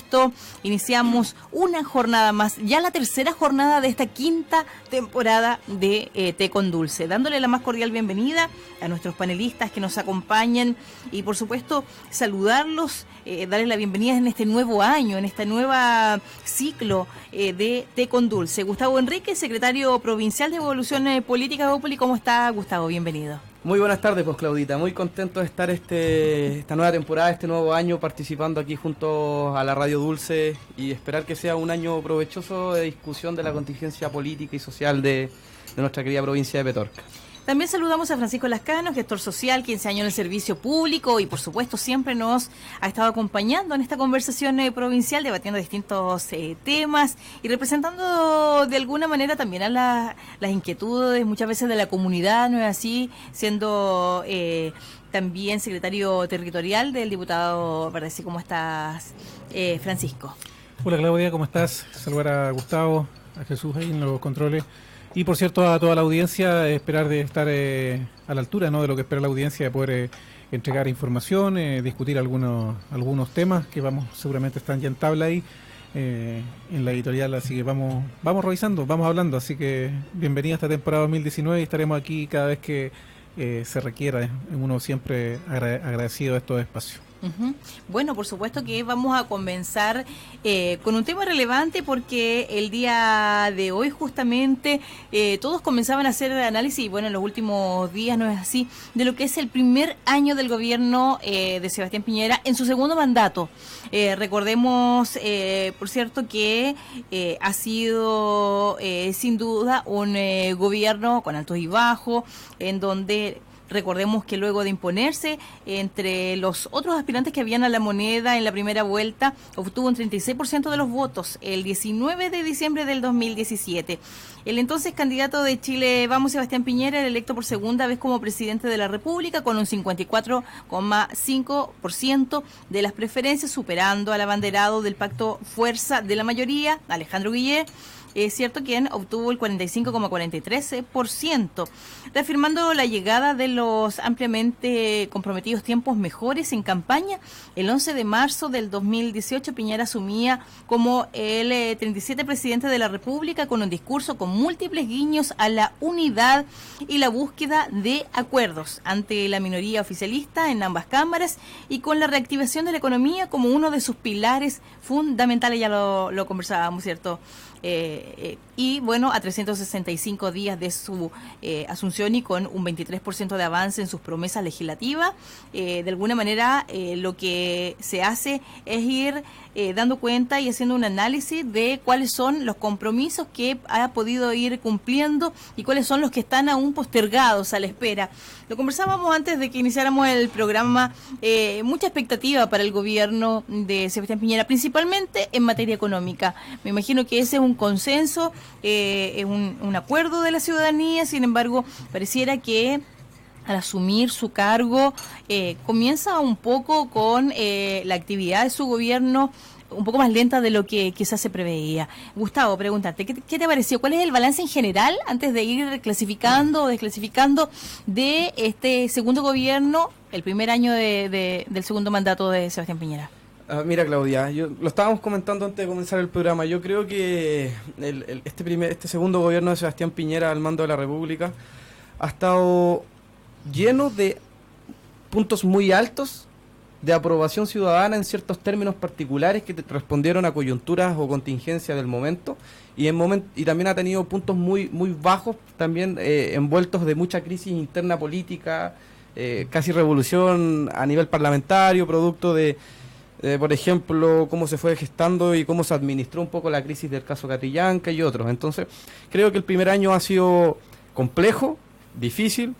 supuesto, iniciamos una jornada más, ya la tercera jornada de esta quinta temporada de Té con Dulce, dándole la más cordial bienvenida a nuestros panelistas que nos acompañan y, por supuesto, saludarlos, darles la bienvenida en este nuevo año, en esta nueva ciclo de Té con Dulce. Gustavo Enrique, secretario provincial de Evolución Política, Bópoli, ¿cómo está, Gustavo? Bienvenido. Muy buenas tardes, pues, Claudita. Muy contento de estar esta nueva temporada, este nuevo año, participando aquí junto a la Radio Dulce y esperar que sea un año provechoso de discusión de la contingencia política y social de nuestra querida provincia de Petorca. También saludamos a Francisco Lascano, gestor social, 15 años en el servicio público y, por supuesto, siempre nos ha estado acompañando en esta conversación provincial, debatiendo distintos temas y representando de alguna manera también a las inquietudes muchas veces de la comunidad, ¿no es así? Siendo también secretario territorial del diputado Verde. ¿Cómo estás, Francisco? Hola, Claudia, ¿cómo estás? Saludar a Gustavo, a Jesús ahí en los controles. Y por cierto a toda la audiencia, esperar de estar a la altura, ¿no?, de lo que espera la audiencia, de poder entregar información, discutir algunos temas que seguramente están ya en tabla ahí en la editorial, así que vamos revisando, vamos hablando, así que bienvenida a esta temporada 2019 y estaremos aquí cada vez que se requiera, uno siempre agradecido de estos espacios. Uh-huh. Bueno, por supuesto que vamos a comenzar con un tema relevante porque el día de hoy justamente todos comenzaban a hacer análisis, y bueno, en los últimos días no es así, de lo que es el primer año del gobierno de Sebastián Piñera en su segundo mandato. Recordemos, por cierto, que ha sido sin duda un gobierno con altos y bajos, en donde... Recordemos que luego de imponerse entre los otros aspirantes que habían a la moneda en la primera vuelta, obtuvo un 36% de los votos el 19 de diciembre del 2017. El entonces candidato de Chile Vamos, Sebastián Piñera, era electo por segunda vez como presidente de la República con un 54,5% de las preferencias, superando al abanderado del pacto Fuerza de la Mayoría, Alejandro Guillet. Es cierto, quien obtuvo el 45,43%, reafirmando la llegada de los ampliamente comprometidos tiempos mejores en campaña. El 11 de marzo del 2018, Piñera asumía como el 37 presidente de la República con un discurso con múltiples guiños a la unidad y la búsqueda de acuerdos ante la minoría oficialista en ambas cámaras y con la reactivación de la economía como uno de sus pilares fundamentales. Ya lo conversábamos, ¿cierto? Y bueno, a 365 días de su asunción y con un 23% de avance en sus promesas legislativas, de alguna manera lo que se hace es ir dando cuenta y haciendo un análisis de cuáles son los compromisos que ha podido ir cumpliendo y cuáles son los que están aún postergados a la espera. Lo conversábamos antes de que iniciáramos el programa, mucha expectativa para el gobierno de Sebastián Piñera, principalmente en materia económica. Me imagino que ese es un consenso, es un acuerdo de la ciudadanía. Sin embargo, pareciera que al asumir su cargo comienza un poco con la actividad de su gobierno un poco más lenta de lo que quizás se preveía. Gustavo, preguntarte, ¿qué te pareció? ¿Cuál es el balance en general antes de ir clasificando o desclasificando de este segundo gobierno, el primer año del segundo mandato de Sebastián Piñera? Mira, Claudia, lo estábamos comentando antes de comenzar el programa. Yo creo que este segundo gobierno de Sebastián Piñera al mando de la República ha estado lleno de puntos muy altos de aprobación ciudadana en ciertos términos particulares que respondieron a coyunturas o contingencias del momento, y también ha tenido puntos muy bajos, también envueltos de mucha crisis interna política, casi revolución a nivel parlamentario, producto de por ejemplo, cómo se fue gestando y cómo se administró un poco la crisis del caso Catrillanca y otros. Entonces, creo que el primer año ha sido complejo, difícil,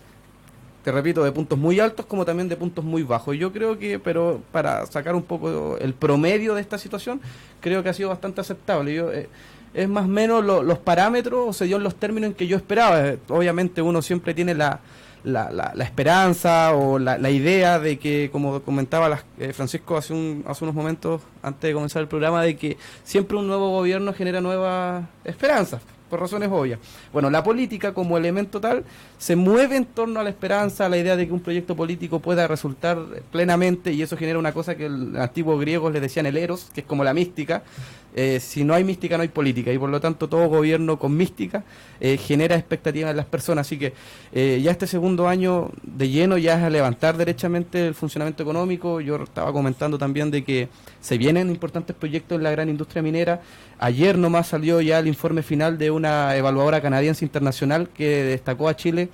te repito, de puntos muy altos como también de puntos muy bajos. Yo creo que, pero para sacar un poco el promedio de esta situación, creo que ha sido bastante aceptable. Es más o menos los parámetros, se dio en los términos en que yo esperaba. Obviamente uno siempre tiene la esperanza o la idea de que, como comentaba Francisco hace unos momentos antes de comenzar el programa, de que siempre un nuevo gobierno genera nuevas esperanzas. por razones obvias. Bueno, la política como elemento tal se mueve en torno a la esperanza, a la idea de que un proyecto político pueda resultar plenamente, y eso genera una cosa que los antiguos griegos le decían el eros, que es como la mística. Si no hay mística no hay política, y por lo tanto todo gobierno con mística genera expectativas en las personas. Así que ya este segundo año de lleno ya es a levantar derechamente el funcionamiento económico. Yo estaba comentando también de que se vienen importantes proyectos en la gran industria minera. Ayer nomás salió ya el informe final de una evaluadora canadiense internacional que destacó a Chile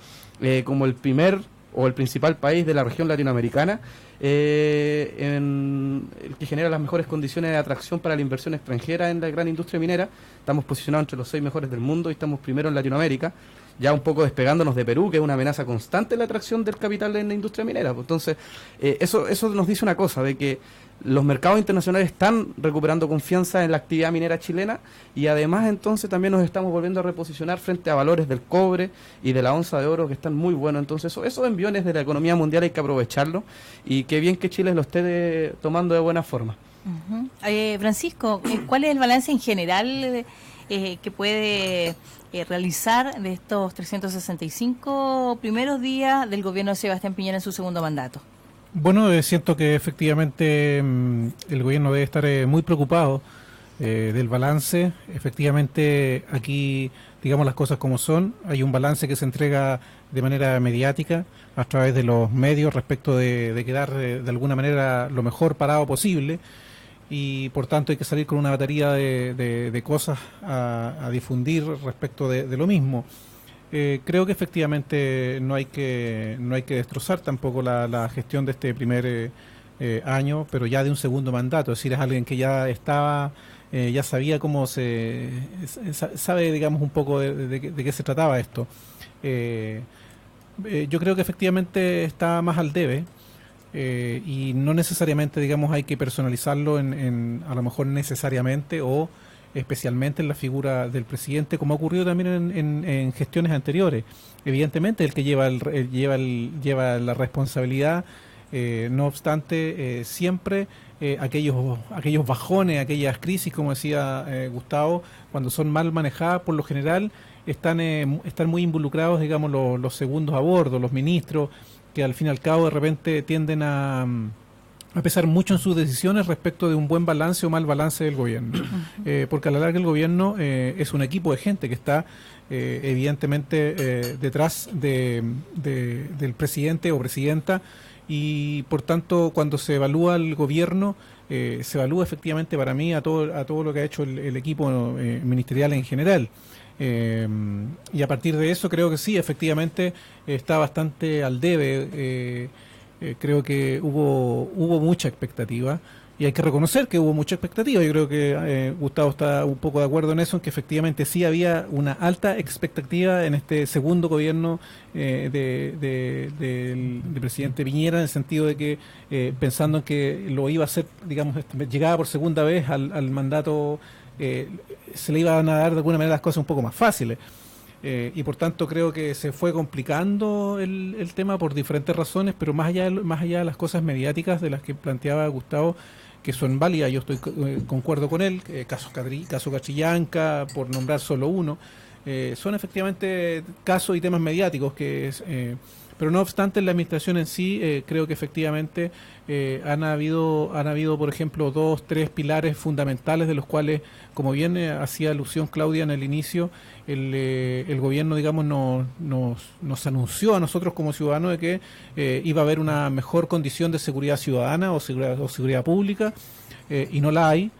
como el primer o el principal país de la región latinoamericana en el que genera las mejores condiciones de atracción para la inversión extranjera en la gran industria minera. Estamos posicionados entre los 6 mejores del mundo y estamos primero en Latinoamérica, ya un poco despegándonos de Perú, que es una amenaza constante en la atracción del capital en la industria minera. Entonces, eso nos dice una cosa, de que los mercados internacionales están recuperando confianza en la actividad minera chilena, y además entonces también nos estamos volviendo a reposicionar frente a valores del cobre y de la onza de oro que están muy buenos. Entonces esos enviones de la economía mundial hay que aprovecharlo, y qué bien que Chile lo esté tomando de buena forma. Francisco, ¿cuál es el balance en general que puede realizar de estos 365 primeros días del gobierno de Sebastián Piñera en su segundo mandato? Bueno, siento que efectivamente el gobierno debe estar muy preocupado del balance. Efectivamente, aquí, digamos las cosas como son, hay un balance que se entrega de manera mediática a través de los medios respecto de quedar de alguna manera lo mejor parado posible, y por tanto hay que salir con una batería de cosas a difundir respecto de lo mismo. Creo que efectivamente no hay que destrozar tampoco la gestión de este primer año, pero ya de un segundo mandato. Es decir, es alguien que ya estaba, ya sabía cómo sabe, digamos, un poco de qué se trataba esto. Yo creo que efectivamente está más al debe, y no necesariamente, digamos, hay que personalizarlo a lo mejor necesariamente o especialmente en la figura del presidente, como ha ocurrido también en gestiones anteriores. Evidentemente el que lleva la responsabilidad, no obstante, siempre aquellos bajones, aquellas crisis, como decía Gustavo, cuando son mal manejadas, por lo general están muy involucrados, digamos, los segundos a bordo, los ministros, que al fin y al cabo de repente tienden a pesar mucho en sus decisiones respecto de un buen balance o mal balance del gobierno. Porque a la larga el gobierno es un equipo de gente que está evidentemente detrás del presidente o presidenta, y por tanto cuando se evalúa el gobierno, se evalúa efectivamente para mí a todo lo que ha hecho el equipo ministerial en general. Y a partir de eso creo que sí, efectivamente está bastante al debe. Creo que hubo mucha expectativa, y hay que reconocer que hubo mucha expectativa. Yo creo que Gustavo está un poco de acuerdo en eso, en que efectivamente sí había una alta expectativa en este segundo gobierno del presidente Piñera, en el sentido de que pensando en que lo iba a hacer, digamos, llegaba por segunda vez al mandato, se le iban a dar de alguna manera las cosas un poco más fáciles. Y por tanto creo que se fue complicando el tema por diferentes razones, pero más allá de las cosas mediáticas de las que planteaba Gustavo, que son válidas, yo concuerdo con él, caso Cachillanca, por nombrar solo uno, son efectivamente casos y temas mediáticos pero no obstante en la administración en sí, creo que efectivamente han habido, por ejemplo, 2-3 pilares fundamentales, de los cuales, como bien hacía alusión Claudia en el inicio, el gobierno, digamos, nos anunció a nosotros como ciudadanos de que iba a haber una mejor condición de seguridad ciudadana o seguridad pública, y no la hay.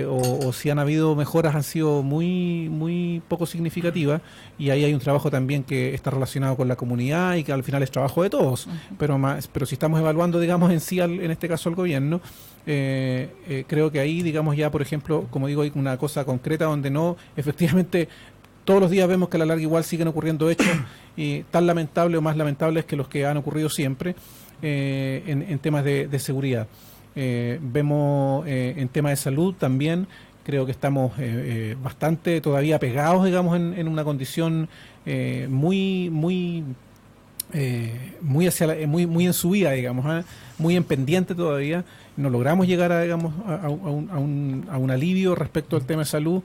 O si han habido mejoras, han sido muy muy poco significativas, y ahí hay un trabajo también que está relacionado con la comunidad y que al final es trabajo de todos. Pero si estamos evaluando, digamos, en sí en este caso al gobierno, creo que ahí, digamos, ya por ejemplo, como digo, hay una cosa concreta donde no, efectivamente todos los días vemos que a la larga igual siguen ocurriendo hechos y tan lamentables o más lamentables que los que han ocurrido siempre en temas de seguridad. Vemos en tema de salud también, creo que estamos bastante todavía pegados, digamos, en una condición muy en subida, digamos. muy en pendiente todavía. No logramos llegar a, digamos, a un alivio respecto al tema de salud.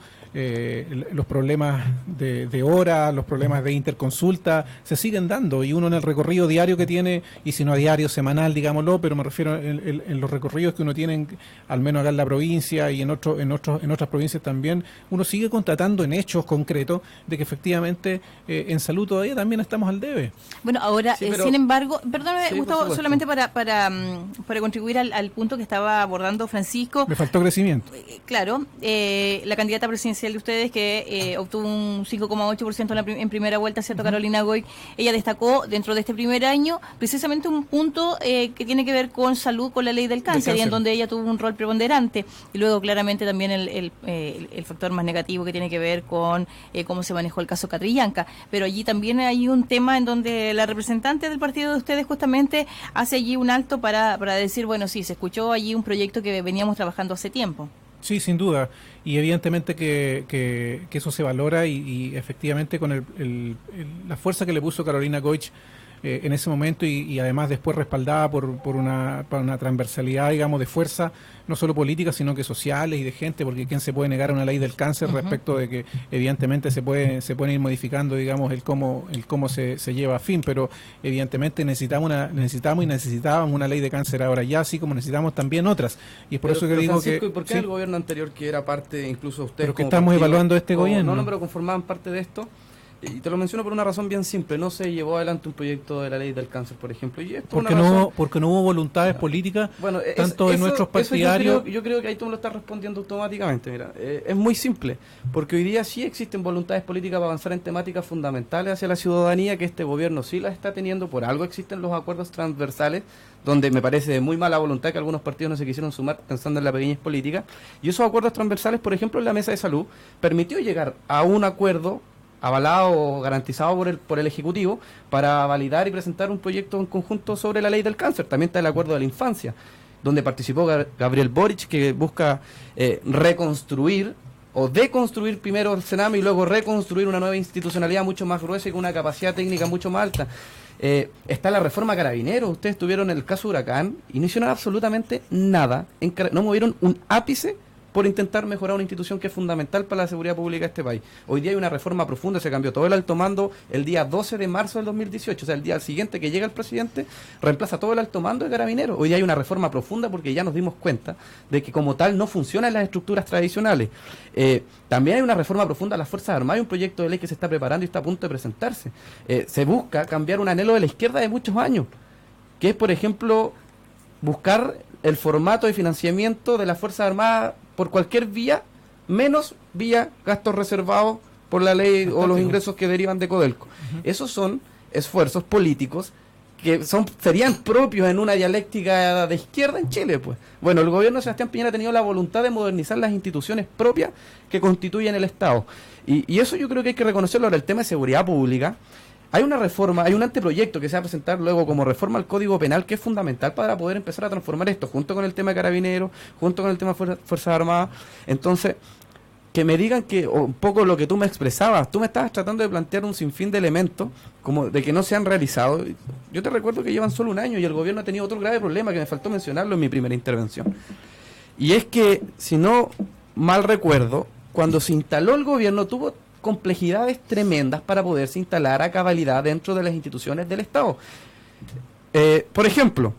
Los problemas de hora, los problemas de interconsulta se siguen dando, y uno en el recorrido diario que tiene, y si no a diario, semanal, digámoslo, pero me refiero en los recorridos que uno tiene, al menos acá en la provincia y en otras provincias también, uno sigue constatando en hechos concretos de que efectivamente en salud todavía también estamos al debe. Bueno, ahora, sí, sin embargo, perdóname, sí, Gustavo, solamente para contribuir al punto que estaba abordando Francisco. Me faltó crecimiento. Claro, la candidata presidencial de ustedes que obtuvo un 5,8% en primera vuelta, ¿cierto? Carolina Goy, ella destacó dentro de este primer año precisamente un punto que tiene que ver con salud, con la ley del cáncer, y en donde ella tuvo un rol preponderante, y luego claramente también el factor más negativo que tiene que ver con cómo se manejó el caso Catrillanca, pero allí también hay un tema en donde la representante del partido de ustedes justamente hace allí un alto para decir, bueno, sí, se escuchó allí un proyecto que veníamos trabajando hace tiempo. Sí, sin duda, y evidentemente que eso se valora, y efectivamente con la fuerza que le puso Carolina Goich en ese momento, y además después respaldada por una transversalidad, digamos, de fuerza, no solo política, sino que sociales y de gente, porque ¿quién se puede negar a una ley del cáncer respecto de que evidentemente se pueden ir modificando, digamos, el cómo se lleva a fin, pero evidentemente necesitábamos una ley de cáncer ahora ya, así como necesitamos también otras, y es por eso que digo Francisco, que... ¿y por qué el gobierno anterior, que era parte, incluso ustedes pero que estamos partido, evaluando este gobierno? No, pero conformaban parte de esto. Y te lo menciono por una razón bien simple: no se llevó adelante un proyecto de la ley del cáncer, por ejemplo. Y esto porque no hubo voluntades políticas, bueno, tanto de nuestros partidarios. Yo creo que ahí tú me lo estás respondiendo automáticamente. Mira, es muy simple, porque hoy día sí existen voluntades políticas para avanzar en temáticas fundamentales hacia la ciudadanía, que este gobierno sí las está teniendo. Por algo existen los acuerdos transversales, donde me parece de muy mala voluntad que algunos partidos no se quisieron sumar pensando en la pequeñez política. Y esos acuerdos transversales, por ejemplo, en la mesa de salud, permitió llegar a un acuerdo avalado o garantizado por el Ejecutivo para validar y presentar un proyecto en conjunto sobre la ley del cáncer. También está el acuerdo de la infancia, donde participó Gabriel Boric, que busca reconstruir o deconstruir primero el Sename y luego reconstruir una nueva institucionalidad mucho más gruesa y con una capacidad técnica mucho más alta. Está la reforma Carabineros. Ustedes tuvieron el caso Huracán y no hicieron absolutamente nada, no movieron un ápice por intentar mejorar una institución que es fundamental para la seguridad pública de este país. Hoy día hay una reforma profunda, se cambió todo el alto mando el día 12 de marzo del 2018, o sea, el día siguiente que llega el presidente, reemplaza todo el alto mando de Carabineros. Hoy día hay una reforma profunda porque ya nos dimos cuenta de que como tal no funcionan las estructuras tradicionales. También hay una reforma profunda de las Fuerzas Armadas, y un proyecto de ley que se está preparando y está a punto de presentarse. Se busca cambiar un anhelo de la izquierda de muchos años, que es, por ejemplo, buscar el formato de financiamiento de las Fuerzas Armadas por cualquier vía, menos vía gastos reservados por la ley o los ingresos que derivan de Codelco. Esos son esfuerzos políticos que serían propios en una dialéctica de izquierda en Chile, pues. Bueno, el gobierno de Sebastián Piñera ha tenido la voluntad de modernizar las instituciones propias que constituyen el Estado. Y eso yo creo que hay que reconocerlo. Ahora, el tema de seguridad pública, hay una reforma, hay un anteproyecto que se va a presentar luego como reforma al Código Penal, que es fundamental para poder empezar a transformar esto, junto con el tema de Carabineros, junto con el tema de Fuerzas Armadas. Entonces, que me digan que, o un poco lo que tú me expresabas, tú me estabas tratando de plantear un sinfín de elementos, como de que no se han realizado. Yo te recuerdo que llevan solo un año y el gobierno ha tenido otro grave problema que me faltó mencionarlo en mi primera intervención. Y es que, si no mal recuerdo, cuando se instaló el gobierno tuvo complejidades tremendas para poderse instalar a cabalidad dentro de las instituciones del Estado. Por ejemplo,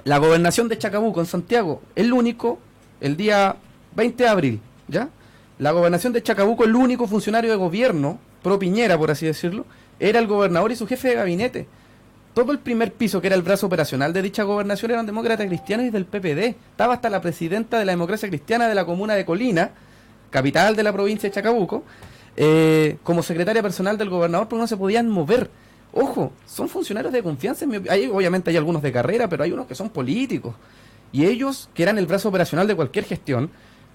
la gobernación de Chacabuco en Santiago, el día 20 de abril, ¿ya? La gobernación de Chacabuco, el único funcionario de gobierno, pro Piñera, por así decirlo, era el gobernador y su jefe de gabinete. Todo el primer piso, que era el brazo operacional de dicha gobernación, eran demócratas cristianos y del PPD. Estaba hasta la presidenta de la democracia cristiana de la comuna de Colina, capital de la provincia de Chacabuco, como secretaria personal del gobernador, porque no se podían mover. Ojo, son funcionarios de confianza. Obviamente hay algunos de carrera, pero hay unos que son políticos. Y ellos, que eran el brazo operacional de cualquier gestión,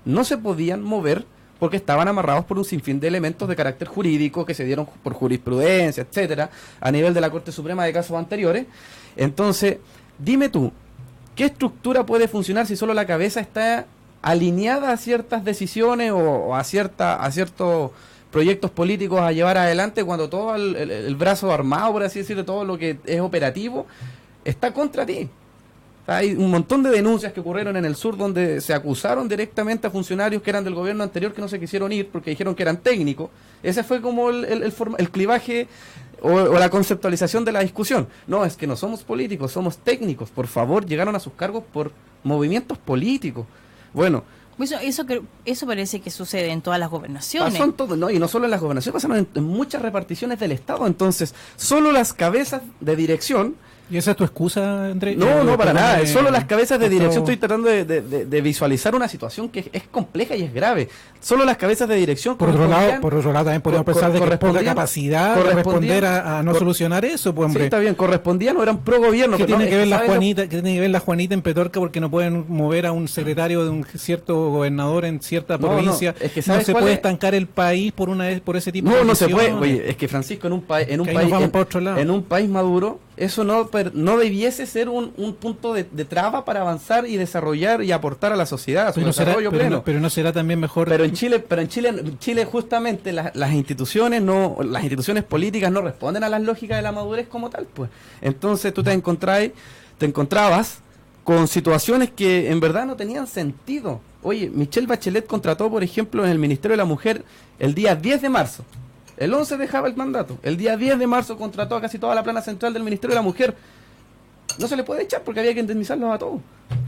no se podían mover porque estaban amarrados por un sinfín de elementos de carácter jurídico que se dieron por jurisprudencia, etcétera, a nivel de la Corte Suprema de casos anteriores. Entonces, dime tú, ¿qué estructura puede funcionar si solo la cabeza está alineada a ciertas decisiones o a ciertos proyectos políticos a llevar adelante, cuando todo el brazo armado, por así decirlo, todo lo que es operativo, está contra ti? Hay un montón de denuncias que ocurrieron en el sur donde se acusaron directamente a funcionarios que eran del gobierno anterior que no se quisieron ir porque dijeron que eran técnicos. Ese fue como el clivaje o la conceptualización de la discusión. No, es que no somos políticos, somos técnicos. Por favor, llegaron a sus cargos por movimientos políticos. Bueno, eso parece que sucede en todas las gobernaciones. pasó en todo, no, y no solo en las gobernaciones, pasaron en muchas reparticiones del Estado. Entonces, solo las cabezas de dirección. ¿Y esa es tu excusa, Andrés? No, para nada. Solo las cabezas de dirección. Estoy tratando de visualizar una situación que es compleja y es grave. Solo las cabezas de dirección. Por otro lado también podemos pensar de que es poca capacidad de responder a no solucionar eso, pues, hombre. Sí, está bien, correspondían o eran pro gobierno. ¿Qué tiene que ver la Juanita en Petorca porque no pueden mover a un secretario de un cierto gobernador en cierta provincia? Es que no se puede estancar el país por ese tipo de no se puede. Oye, es que Francisco, en un país maduro, eso no debiese ser un punto de traba para avanzar y desarrollar y aportar a la sociedad, a su desarrollo pleno. Pero no será también mejor. Pero en Chile justamente las instituciones políticas no responden a las lógicas de la madurez como tal, pues. Entonces tú te encontrabas con situaciones que en verdad no tenían sentido. Oye, Michelle Bachelet contrató, por ejemplo, en el Ministerio de la Mujer el día 10 de marzo. El 11 dejaba el mandato. El día 10 de marzo contrató a casi toda la plana central del Ministerio de la Mujer. No se le puede echar porque había que indemnizarlos a todos.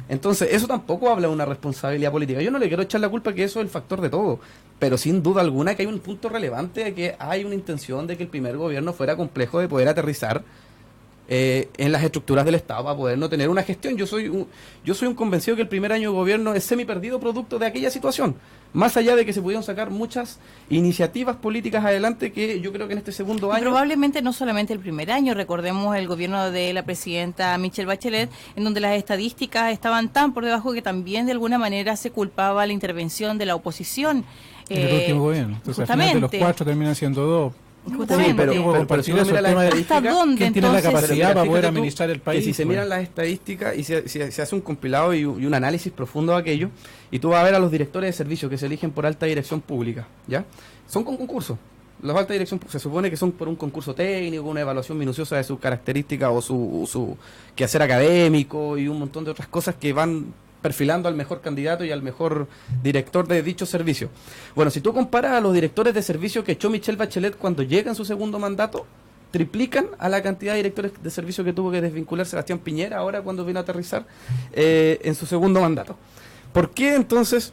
Entonces, eso tampoco habla de una responsabilidad política. Yo no le quiero echar la culpa que eso es el factor de todo. Pero sin duda alguna que hay un punto relevante de que hay una intención de que el primer gobierno fuera complejo de poder aterrizar en las estructuras del Estado para poder no tener una gestión. Yo soy un convencido que el primer año de gobierno es semi-perdido producto de aquella situación. Más allá de que se pudieron sacar muchas iniciativas políticas adelante que yo creo que en este segundo año... Probablemente no solamente el primer año, recordemos el gobierno de la presidenta Michelle Bachelet, en donde las estadísticas estaban tan por debajo que también de alguna manera se culpaba la intervención de la oposición. En el último gobierno. Entonces, justamente. Al final de los 4 terminan siendo 2. Justamente. Sí, pero si uno mira las estadísticas, ¿quién tiene la capacidad para poder administrar el país? Que si se miran las estadísticas y se hace un compilado y un análisis profundo de aquello, y tú vas a ver a los directores de servicio que se eligen por alta dirección pública, ¿ya? Son con concurso. Los alta dirección se supone que son por un concurso técnico, una evaluación minuciosa de sus características o su quehacer académico y un montón de otras cosas que van perfilando al mejor candidato y al mejor director de dicho servicio. Bueno, si tú comparas a los directores de servicio que echó Michelle Bachelet cuando llega en su segundo mandato, triplican a la cantidad de directores de servicio que tuvo que desvincular Sebastián Piñera ahora cuando vino a aterrizar en su segundo mandato. ¿Por qué entonces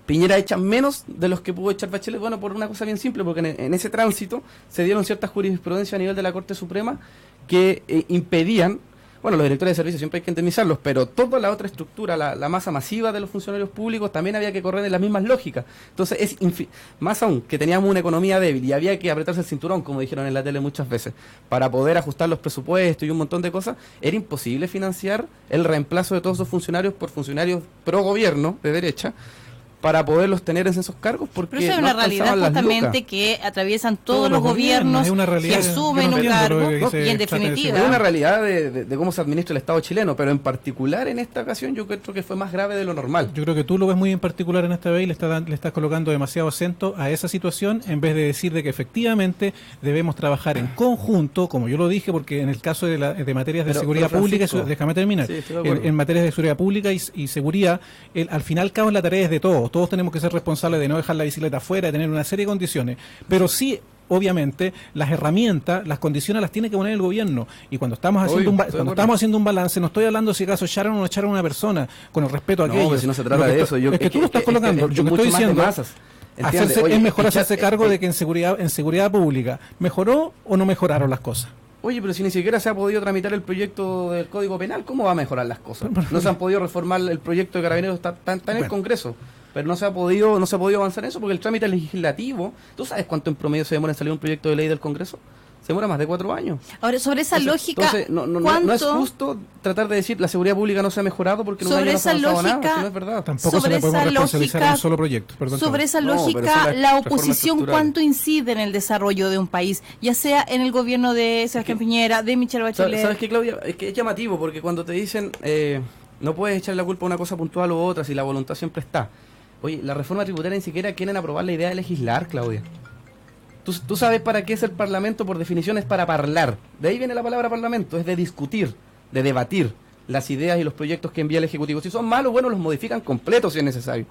Piñera echa menos de los que pudo echar Bachelet? Bueno, por una cosa bien simple, porque en ese tránsito se dieron ciertas jurisprudencias a nivel de la Corte Suprema que impedían. Bueno, los directores de servicio siempre hay que indemnizarlos, pero toda la otra estructura, la masa masiva de los funcionarios públicos, también había que correr en las mismas lógicas. Entonces, más aún, que teníamos una economía débil y había que apretarse el cinturón, como dijeron en la tele muchas veces, para poder ajustar los presupuestos y un montón de cosas, era imposible financiar el reemplazo de todos esos funcionarios por funcionarios pro gobierno, de derecha, para poderlos tener en esos cargos, porque pero eso es una realidad justamente que atraviesan todos los gobiernos que asumen un cargo y en definitiva es una realidad de cómo se administra el Estado chileno, pero en particular en esta ocasión yo creo que fue más grave de lo normal. Yo creo que tú lo ves muy en particular en esta vez y le estás colocando demasiado acento a esa situación en vez de decir de que efectivamente debemos trabajar en conjunto, como yo lo dije, porque en el caso de materias de seguridad pública, déjame terminar, sí, en materias de seguridad pública y seguridad, al final cabo la tarea es de todos. Todos tenemos que ser responsables de no dejar la bicicleta afuera, de tener una serie de condiciones, pero sí, obviamente, las herramientas, las condiciones las tiene que poner el gobierno. Y cuando estamos haciendo un balance, no estoy hablando si acaso echaron o no echaron a una persona, con el respeto a aquellos. No, si no se trata de eso. Es que tú lo estás colocando. Yo que estoy diciendo es mejor hacerse cargo de que en seguridad pública, ¿mejoró o no mejoraron las cosas? Oye, pero si ni siquiera se ha podido tramitar el proyecto del Código Penal, ¿cómo va a mejorar las cosas? No se han podido reformar el proyecto de Carabineros, está en el Congreso, pero no se ha podido avanzar en eso porque el trámite legislativo, ¿tú sabes cuánto en promedio se demora en salir un proyecto de ley del Congreso? Se demora más de 4 años. Ahora, sobre esa lógica, no es justo tratar de decir la seguridad pública no se ha mejorado porque en un año no se ha avanzado nada, si no es verdad. Tampoco se le podemos responsabilizar en un solo proyecto. Sobre esa lógica, la oposición, ¿cuánto incide en el desarrollo de un país? Ya sea en el gobierno de Sebastián Piñera, de Michelle Bachelet. ¿Sabes qué, Claudia? Es que es llamativo porque cuando te dicen no puedes echar la culpa a una cosa puntual u otra si la voluntad siempre está. Oye, la reforma tributaria ni siquiera quieren aprobar la idea de legislar, Claudia. Tú sabes para qué es el Parlamento, por definición es para hablar. De ahí viene la palabra Parlamento, es de discutir, de debatir. las ideas y los proyectos que envía el Ejecutivo. Si son malos, bueno, los modifican completos si es necesario.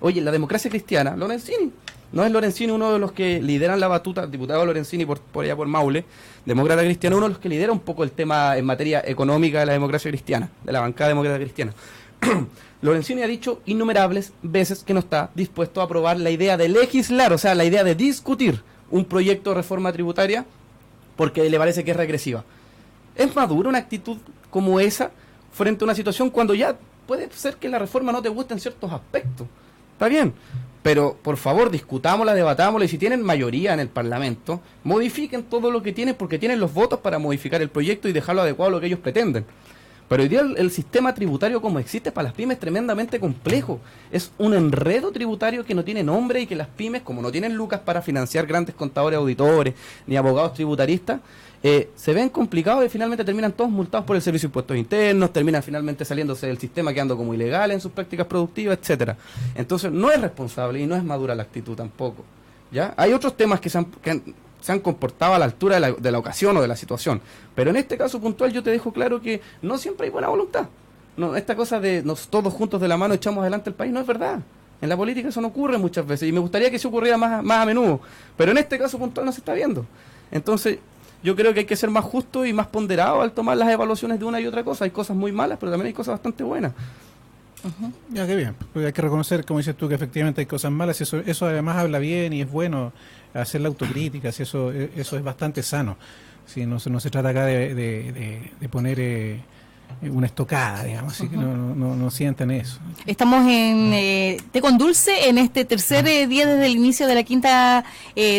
Oye, la democracia cristiana, Lorenzini, ¿no es Lorenzini uno de los que lideran la batuta, diputado Lorenzini por allá por Maule, demócrata cristiano, uno de los que lidera un poco el tema en materia económica de la democracia cristiana, de la bancada demócrata cristiana? Lorenzini ha dicho innumerables veces que no está dispuesto a aprobar la idea de legislar, o sea, la idea de discutir un proyecto de reforma tributaria porque le parece que es regresiva. ¿Es madura una actitud como esa frente a una situación cuando ya puede ser que la reforma no te guste en ciertos aspectos? Está bien, pero por favor discutámosla, debatámosla, y si tienen mayoría en el Parlamento, modifiquen todo lo que tienen porque tienen los votos para modificar el proyecto y dejarlo adecuado a lo que ellos pretenden. Pero hoy día el sistema tributario como existe para las pymes es tremendamente complejo. Es un enredo tributario que no tiene nombre y que las pymes, como no tienen lucas para financiar grandes contadores, auditores, ni abogados tributaristas, se ven complicados y finalmente terminan todos multados por el Servicio de Impuestos Internos, terminan finalmente saliéndose del sistema, quedando como ilegales en sus prácticas productivas, etcétera. Entonces no es responsable y no es madura la actitud tampoco. ¿Ya? Hay otros temas que se han comportado a la altura de la ocasión o de la situación, pero en este caso puntual yo te dejo claro que no siempre hay buena voluntad. No, esta cosa de nos todos juntos de la mano echamos adelante el país no es verdad. En la política eso no ocurre muchas veces y me gustaría que eso ocurriera más a menudo, pero en este caso puntual no se está viendo. Entonces yo creo que hay que ser más justo y más ponderado al tomar las evaluaciones de una y otra cosa. Hay cosas muy malas, pero también hay cosas bastante buenas. Ya, qué bien. Pues hay que reconocer, como dices tú, que efectivamente hay cosas malas. Eso además habla bien y es bueno hacer la autocrítica. Si eso es bastante sano. Si no se trata acá de poner una estocada, digamos, así que no sientan eso. Estamos en Té con Dulce, en este tercer día desde el inicio de la quinta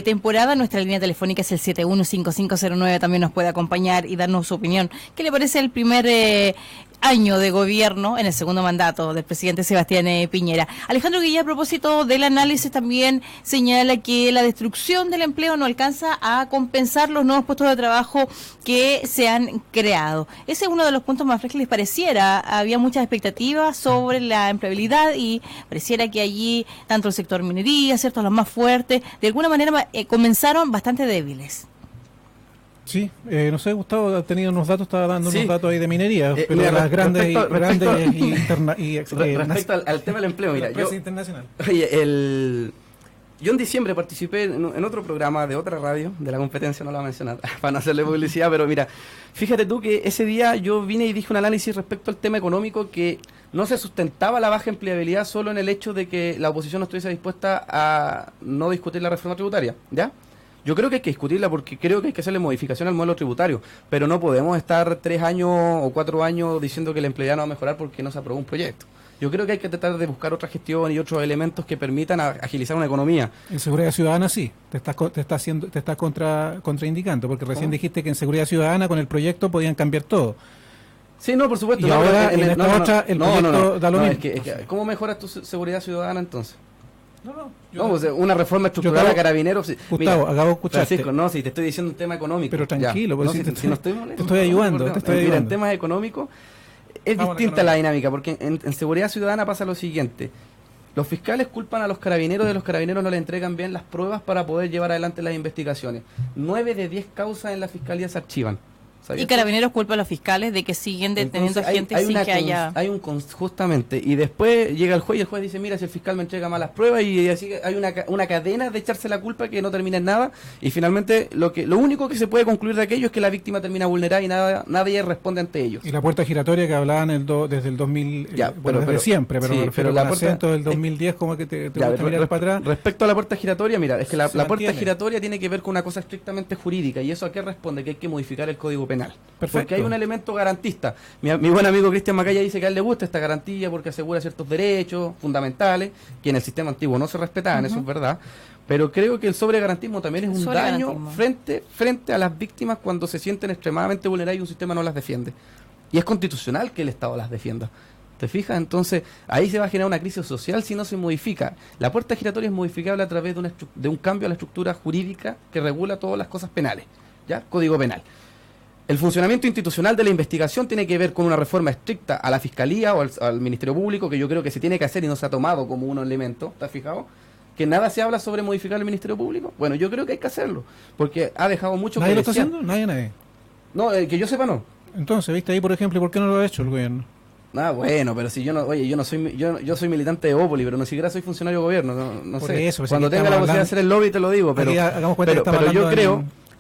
temporada. Nuestra línea telefónica es el 715509, también nos puede acompañar y darnos su opinión. ¿Qué le parece el primer año de gobierno en el segundo mandato del presidente Sebastián Piñera? Alejandro Guillén, a propósito del análisis, también señala que la destrucción del empleo no alcanza a compensar los nuevos puestos de trabajo que se han creado. Ese es uno de los puntos más frágiles, pareciera. Había muchas expectativas sobre la empleabilidad y pareciera que allí tanto el sector minería, ¿cierto?, los más fuertes, de alguna manera comenzaron bastante débiles. Sí, no sé, Gustavo ha tenido unos datos, estaba dando unos datos ahí de minería, pero mira, las grandes respecto al tema del empleo, mira, internacional. Oye, yo en diciembre participé en otro programa de otra radio, de la competencia, no la voy a mencionar, para no hacerle publicidad, pero mira, fíjate tú que ese día yo vine y dije un análisis respecto al tema económico que no se sustentaba la baja empleabilidad solo en el hecho de que la oposición no estuviese dispuesta a no discutir la reforma tributaria, ¿ya? Yo creo que hay que discutirla porque creo que hay que hacerle modificación al modelo tributario, pero no podemos estar 3 años o 4 años diciendo que la empleabilidad no va a mejorar porque no se aprobó un proyecto. Yo creo que hay que tratar de buscar otra gestión y otros elementos que permitan agilizar una economía. En seguridad ciudadana sí, te estás contraindicando, porque recién dijiste que en seguridad ciudadana con el proyecto podían cambiar todo. Sí, no, por supuesto. Y ahora en esta otra el proyecto da lo mismo. ¿Cómo mejoras tu seguridad ciudadana entonces? Pues, una reforma estructural a Carabineros. Gustavo, acabo de escucharte. Francisco, no, si te estoy diciendo un tema económico. Pero tranquilo, ya. Si no estoy molesto, te estoy ayudando. Mira, en temas económicos es distinta la dinámica, porque en seguridad ciudadana pasa lo siguiente. Los fiscales culpan a los carabineros de los carabineros no le entregan bien las pruebas para poder llevar adelante las investigaciones. 9 de 10 causas en la fiscalía se archivan. Y Carabineros culpa a los fiscales de que siguen deteniendo gente sin que haya... Justamente, y después llega el juez y el juez dice, mira, si el fiscal me entrega malas pruebas, y así hay una cadena de echarse la culpa que no termina en nada, y finalmente lo único que se puede concluir de aquello es que la víctima termina vulnerada y nadie responde ante ellos. Y la puerta giratoria que hablaban desde el 2000, desde siempre, pero me refiero a acento del 2010, como que te gusta mirar para atrás. Respecto a la puerta giratoria, mira, es que la puerta giratoria tiene que ver con una cosa estrictamente jurídica, y eso a qué responde, que hay que modificar el Código Penal. Perfecto. Porque hay un elemento garantista. Mi buen amigo Cristian Macaya dice que a él le gusta esta garantía porque asegura ciertos derechos fundamentales que en el sistema antiguo no se respetaban, eso es verdad. Pero creo que el sobregarantismo también es un daño frente a las víctimas cuando se sienten extremadamente vulneradas y un sistema no las defiende. Y es constitucional que el Estado las defienda. ¿Te fijas? Entonces, ahí se va a generar una crisis social si no se modifica. La puerta giratoria es modificable a través de un cambio a la estructura jurídica que regula todas las cosas penales, ¿ya? Código Penal. El funcionamiento institucional de la investigación tiene que ver con una reforma estricta a la Fiscalía o al Ministerio Público, que yo creo que se tiene que hacer y no se ha tomado como un elemento, ¿te has fijado? Que nada se habla sobre modificar el Ministerio Público. Bueno, yo creo que hay que hacerlo, porque ha dejado mucho ¿Nadie que lo está desear. haciendo? Nadie. No, que yo sepa no. Entonces, viste ahí, por ejemplo, ¿por qué no lo ha hecho el gobierno? Ah, bueno, pero si yo no, oye, yo soy militante de Ópoli, pero no siquiera soy funcionario de gobierno, no Por sé. eso, pues, Cuando aquí tenga la estamos posibilidad de hablando- hacer el lobby te lo digo, pero Aquí hagamos cuenta que estamos pero yo hablando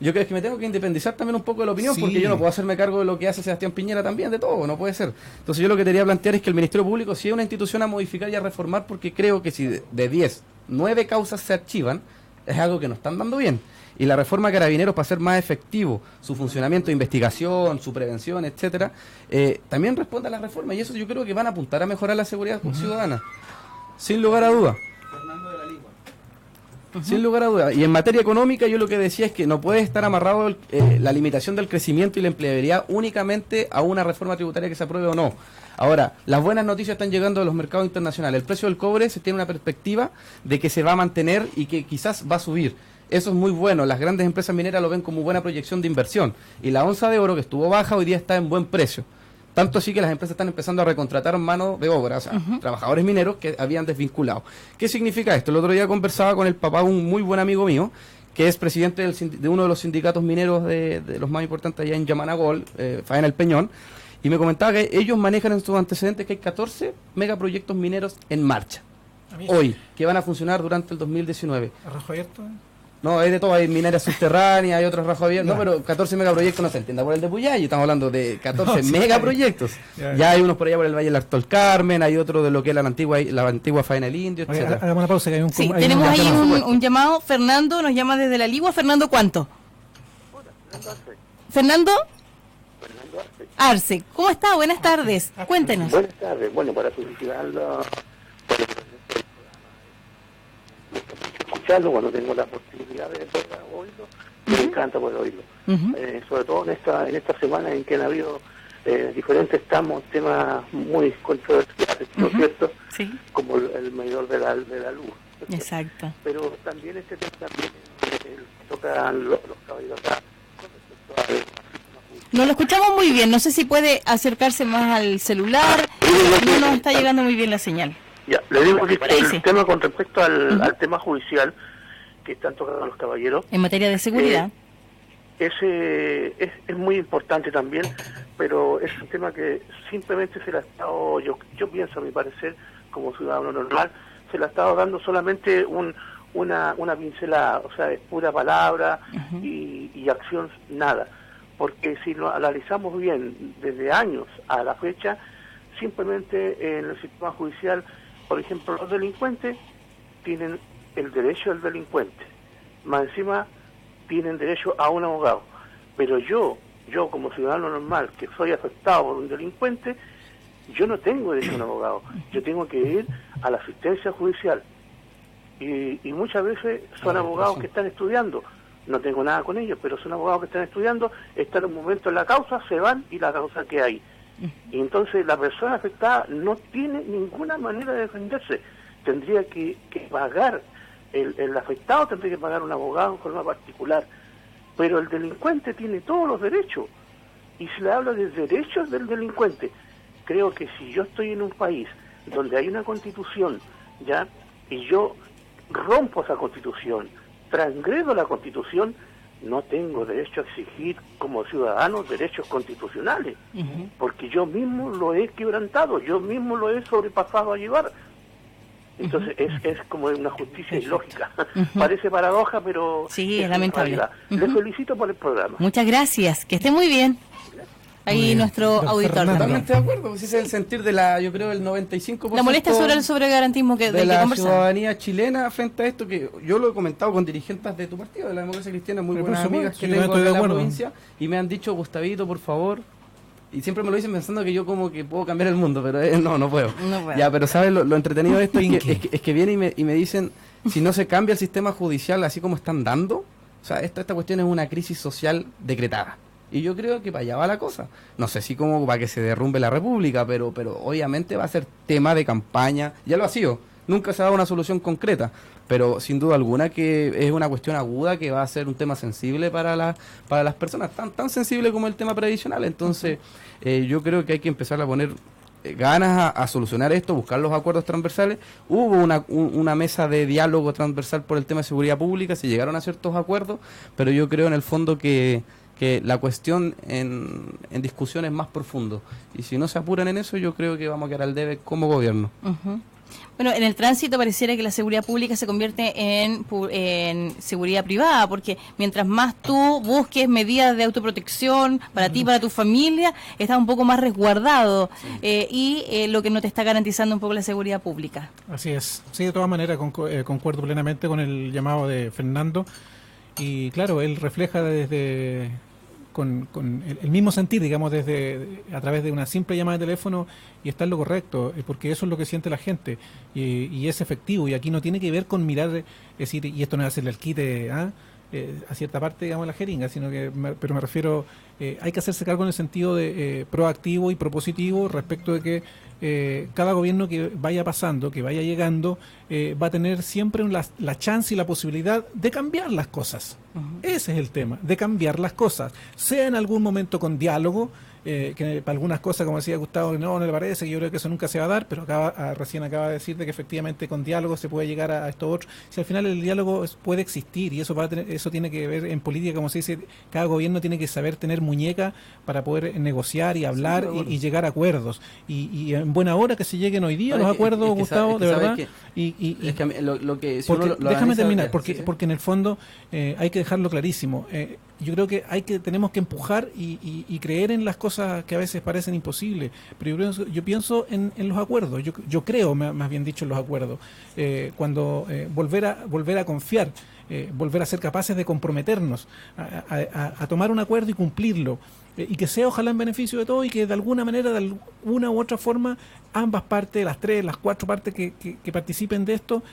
creo que me tengo que independizar también un poco de la opinión, Sí. porque yo no puedo hacerme cargo de lo que hace Sebastián Piñera también, de todo, no puede ser. Entonces yo lo que quería plantear es que el Ministerio Público sí es una institución a modificar y a reformar, porque creo que si de 10, 9 causas se archivan, es algo que no están dando bien. Y la reforma de Carabineros, para hacer más efectivo su funcionamiento de investigación, su prevención, etcétera, también responde a la reforma, y eso yo creo que van a apuntar a mejorar la seguridad ciudadana, sin lugar a dudas. Sin lugar a dudas. Y en materia económica, yo lo que decía es que no puede estar amarrado la limitación del crecimiento y la empleabilidad únicamente a una reforma tributaria que se apruebe o no. Ahora, las buenas noticias están llegando de los mercados internacionales. El precio del cobre se tiene una perspectiva de que se va a mantener y que quizás va a subir. Eso es muy bueno. Las grandes empresas mineras lo ven como buena proyección de inversión. Y la onza de oro, que estuvo baja, hoy día está en buen precio. Tanto así que las empresas están empezando a recontratar mano de obra, o sea, trabajadores mineros que habían desvinculado. ¿Qué significa esto? El otro día conversaba con el papá de un muy buen amigo mío, que es presidente de uno de los sindicatos mineros de los más importantes allá en Yamanagol, Faena El Peñón, y me comentaba que ellos manejan en sus antecedentes que hay 14 megaproyectos mineros en marcha, hoy, que van a funcionar durante el 2019. ¿Arrojo abierto? No, hay de todo, hay mineras subterráneas, hay otros rajos abiertos, no, pero 14 megaproyectos no se entienda por el de Puyay, estamos hablando de 14 No, sí, megaproyectos. ya. Ya hay unos por allá por el Valle del Alto del Carmen, hay otro de lo que es la antigua Faena El Indio, Oye, etcétera. hagamos una pausa, que hay un... Sí, hay tenemos ahí llamado. un llamado. Fernando nos llama desde la Ligua. Fernando, ¿cuánto? Fernando Arce. ¿Cómo está? Buenas tardes. Cuéntenos. Buenas tardes. Bueno, para felicitarlo, escucharlo cuando tengo la posibilidad de poder oírlo, me encanta poder oírlo. Sobre todo en esta semana en que han habido diferentes temas muy controversiales, ¿no es cierto? Sí, Como el medidor de la luz. ¿cierto? exacto. Pero también este tema también tocan los caballeros acá con respecto al... No lo escuchamos muy bien. No sé si puede acercarse más al celular. No nos está llegando muy bien la señal. Ya, le digo que Sí. el tema con respecto al tema judicial que están tocando los caballeros En materia de seguridad. es muy importante también, pero es un tema que simplemente se le ha estado, yo pienso a mi parecer, como ciudadano normal, se le ha estado dando solamente una pincelada, o sea, es pura palabra y acción nada. Porque si lo analizamos bien desde años a la fecha, simplemente en el sistema judicial, por ejemplo, los delincuentes tienen el derecho del delincuente, más encima tienen derecho a un abogado, pero yo como ciudadano normal que soy afectado por un delincuente, yo no tengo derecho a un abogado, yo tengo que ir a la asistencia judicial y muchas veces son abogados que están estudiando. No tengo nada con ellos, pero son abogados que están estudiando, están un momento en la causa, se van y la causa que hay. Y entonces la persona afectada no tiene ninguna manera de defenderse. Tendría que pagar, el afectado tendría que pagar un abogado en forma particular. Pero el delincuente tiene todos los derechos. Y se le habla de derechos del delincuente. Creo que si yo estoy en un país donde hay una constitución, ¿ya? Y yo rompo esa constitución, transgredo la Constitución, no tengo derecho a exigir como ciudadano derechos constitucionales, porque yo mismo lo he quebrantado, yo mismo lo he sobrepasado a llevar. Entonces es como una justicia ilógica. Parece paradoja, pero Sí, es una lamentable. realidad. Les felicito por el programa. Muchas gracias. Que esté muy bien. Muy Ahí bien. nuestro Don auditor Fernando. también. Totalmente de acuerdo, pues ese es el sentir de yo creo, el 95% La molestia sobre el sobregarantismo de del que la conversamos. ciudadanía chilena frente a esto, que yo lo he comentado con dirigentes de tu partido, de la Democracia Cristiana, muy Pero buenas por amigas supuesto, que yo tengo estoy acá de en la acuerdo. provincia, y me han dicho, Gustavito, por favor, y siempre me lo dicen pensando que yo como que puedo cambiar el mundo, pero no puedo. No puedo. Ya, pero ¿sabes? Lo entretenido de esto es que vienen y me dicen, si no se cambia el sistema judicial así como están dando, o sea, esta cuestión es una crisis social decretada. Y yo creo que para allá va la cosa. No sé si como para que se derrumbe la República, pero obviamente va a ser tema de campaña. Ya lo ha sido. Nunca se ha dado una solución concreta. Pero sin duda alguna que es una cuestión aguda que va a ser un tema sensible para las personas. Tan sensible como el tema previsional. Entonces, yo creo que hay que empezar a poner ganas a solucionar esto, buscar los acuerdos transversales. Hubo una mesa de diálogo transversal por el tema de seguridad pública, se llegaron a ciertos acuerdos, pero yo creo en el fondo que que la cuestión en discusiones más profundas. Y si no se apuran en eso, yo creo que vamos a quedar al debe como gobierno. Uh-huh. Bueno, en el tránsito pareciera que la seguridad pública se convierte en seguridad privada, porque mientras más tú busques medidas de autoprotección para ti, para tu familia, estás un poco más resguardado, y lo que no te está garantizando un poco la seguridad pública. Así es. Sí, de todas maneras concuerdo plenamente con el llamado de Fernando, y claro, él refleja desde... Con el mismo sentir, digamos, a través de una simple llamada de teléfono, y está en lo correcto, porque eso es lo que siente la gente, y es efectivo, y aquí no tiene que ver con mirar, es decir, y esto no es hacerle el quite a cierta parte, digamos, la jeringa, sino que, pero me refiero, hay que hacerse cargo en el sentido de proactivo y propositivo respecto de que cada gobierno que vaya pasando, que vaya llegando, va a tener siempre la chance y la posibilidad de cambiar las cosas. Uh-huh. Ese es el tema, de cambiar las cosas, sea en algún momento con diálogo, que para algunas cosas, como decía Gustavo, no le parece, que yo creo que eso nunca se va a dar, pero recién acaba de decir de que efectivamente con diálogo se puede llegar a esto otro. Si al final el diálogo puede existir, y eso tiene que ver en política, como se dice, cada gobierno tiene que saber tener muñeca para poder negociar y hablar, sí, y llegar a acuerdos, y en buena hora que se lleguen hoy día los acuerdos, Gustavo, de verdad. Déjame terminar, porque en el fondo hay que dejarlo clarísimo. Yo creo que tenemos que empujar y creer en las cosas que a veces parecen imposibles, pero yo pienso en los acuerdos. Yo creo, más bien dicho, en los acuerdos, cuando volver a confiar, volver a ser capaces de comprometernos a tomar un acuerdo y cumplirlo, y que sea ojalá en beneficio de todos, y que de alguna manera, de alguna u otra forma, ambas partes, las 3, las 4 partes que participen de esto,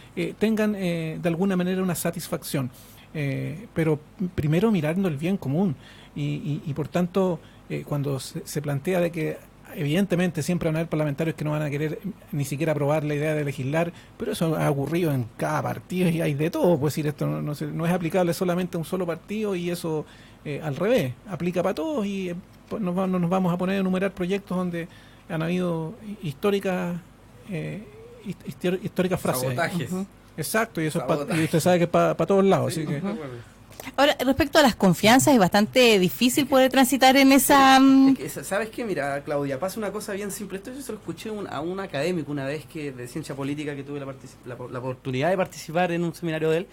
tengan de alguna manera una satisfacción. Pero primero mirando el bien común, y por tanto, cuando se plantea de que evidentemente siempre van a haber parlamentarios que no van a querer ni siquiera aprobar la idea de legislar, pero eso ha ocurrido en cada partido y hay de todo, pues decir, esto no es aplicable solamente a un solo partido, y eso al revés, aplica para todos, y no nos vamos a poner a enumerar proyectos donde han habido históricas frases. Sabotajes. Uh-huh. Exacto, y eso y usted sabe que es para todos lados. Sí, así que... Ahora, respecto a las confianzas, es bastante difícil poder transitar en esa... ¿Sabes qué? Mira, Claudia, pasa una cosa bien simple. Esto yo se lo escuché a un académico una vez de ciencia política, que tuve la oportunidad de participar en un seminario de él,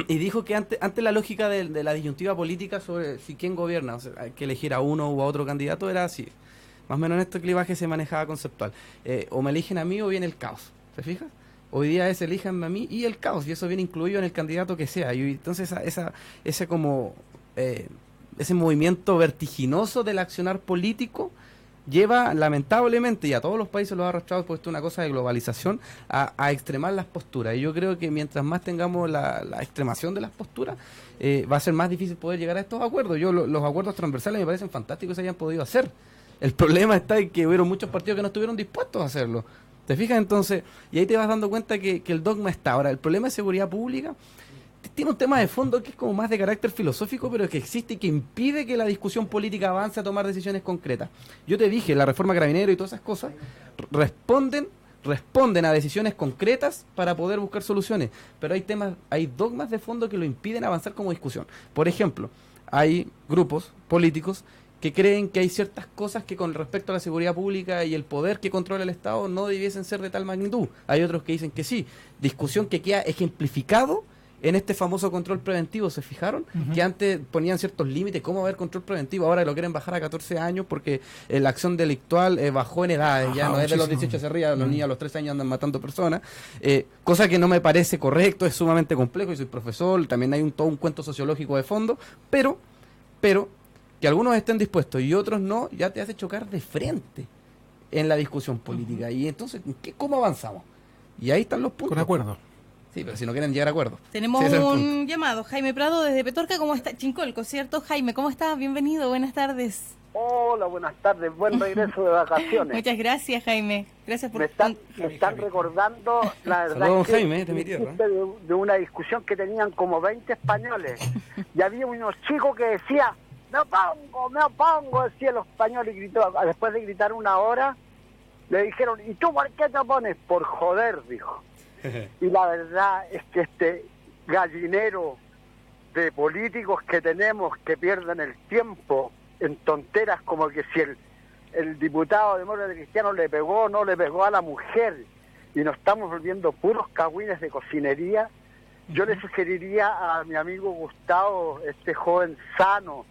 y dijo que antes la lógica de la disyuntiva política sobre si quién gobierna, o sea, hay que elegir a uno u a otro candidato, era así. Más o menos en este clivaje se manejaba conceptual. O me eligen a mí o viene el caos. ¿Se fija? Hoy día es elijan a mí y el caos, y eso viene incluido en el candidato que sea. Y entonces ese movimiento vertiginoso del accionar político lleva lamentablemente, y a todos los países los ha arrastrado, porque esto es una cosa de globalización, a extremar las posturas. Y yo creo que mientras más tengamos la extremación de las posturas, va a ser más difícil poder llegar a estos acuerdos. Los acuerdos transversales me parecen fantásticos que se hayan podido hacer. El problema está en que hubieron muchos partidos que no estuvieron dispuestos a hacerlo. ¿Te fijas? Entonces, y ahí te vas dando cuenta que el dogma está. Ahora, el problema de seguridad pública tiene un tema de fondo que es como más de carácter filosófico, pero que existe y que impide que la discusión política avance a tomar decisiones concretas. Yo te dije, la reforma Carabinero y todas esas cosas responden a decisiones concretas para poder buscar soluciones, pero hay dogmas de fondo que lo impiden avanzar como discusión. Por ejemplo, hay grupos políticos que creen que hay ciertas cosas que con respecto a la seguridad pública y el poder que controla el Estado no debiesen ser de tal magnitud. Hay otros que dicen que sí. Discusión que queda ejemplificado en este famoso control preventivo. ¿Se fijaron? Uh-huh. Que antes ponían ciertos límites, ¿cómo va a haber control preventivo? Ahora lo quieren bajar a 14 años porque la acción delictual bajó en edades, ya no es de los 18 hacia arriba, los niños a los 13 años andan matando personas, cosa que no me parece correcto, es sumamente complejo, y soy profesor, también hay todo un cuento sociológico de fondo, pero que algunos estén dispuestos y otros no, ya te hace chocar de frente en la discusión política. Y entonces, ¿cómo avanzamos? Y ahí están los puntos. Con acuerdo. Sí, pero si no quieren llegar a acuerdo. Tenemos un llamado. Jaime Prado desde Petorca, ¿cómo está? Chincolco, ¿cierto? Jaime, ¿cómo estás? Bienvenido, buenas tardes. Hola, buenas tardes, buen regreso de vacaciones. Muchas gracias, Jaime. Gracias por... Me están recordando, la verdad, saludos, Jaime, de mi tierra. De una discusión que tenían como 20 españoles. Y había unos chicos que decían, me opongo, decía los españoles, y gritó. Después de gritar una hora, le dijeron, ¿y tú por qué te opones? Por joder, dijo. Y la verdad es que este gallinero de políticos que tenemos que pierden el tiempo en tonteras como que si el diputado Demócrata Cristiano le pegó o no le pegó a la mujer y nos estamos volviendo puros cagüines de cocinería, yo le sugeriría a mi amigo Gustavo, este joven sano,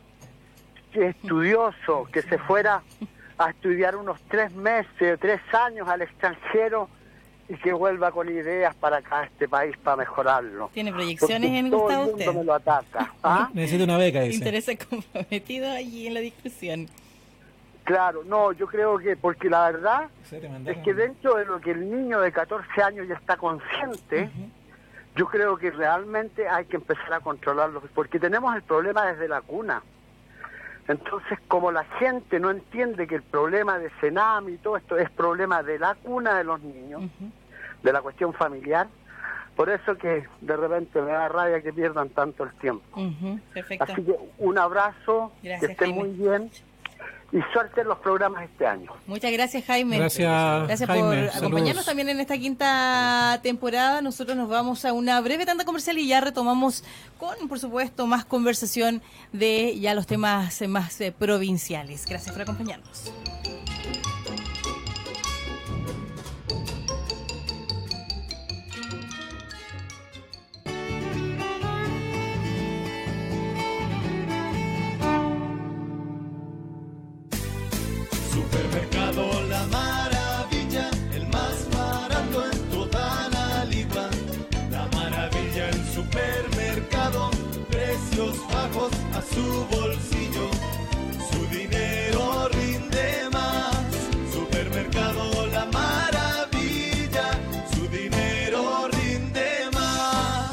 que es estudioso, que se fuera a estudiar unos 3 meses, 3 años al extranjero y que vuelva con ideas para acá a este país para mejorarlo. ¿Tiene proyecciones porque en todo Gustavo el mundo usted? me lo ataca. ¿Ah? Necesita una beca, dice. Intereses comprometidos allí en la discusión. Claro, no, yo creo que, porque la verdad es que dentro de lo que el niño de 14 años ya está consciente, yo creo que realmente hay que empezar a controlarlo, porque tenemos el problema desde la cuna. Entonces, como la gente no entiende que el problema de Senami y todo esto es problema de la cuna de los niños, de la cuestión familiar, por eso que de repente me da rabia que pierdan tanto el tiempo. Perfecto. Así que un abrazo, Gracias, que estén Jaime. muy bien y suerte en los programas este año. Muchas gracias, Jaime. Gracias, Gracias Jaime. por Saludos. acompañarnos también en esta quinta temporada. Nosotros nos vamos a una breve tanda comercial y ya retomamos con, por supuesto, más conversación de ya los temas más provinciales. Gracias por acompañarnos. Supermercado La Maravilla, el más barato en toda la Ligua. La Maravilla, el supermercado, precios bajos a su bolsillo. Su dinero rinde más. Supermercado La Maravilla, su dinero rinde más.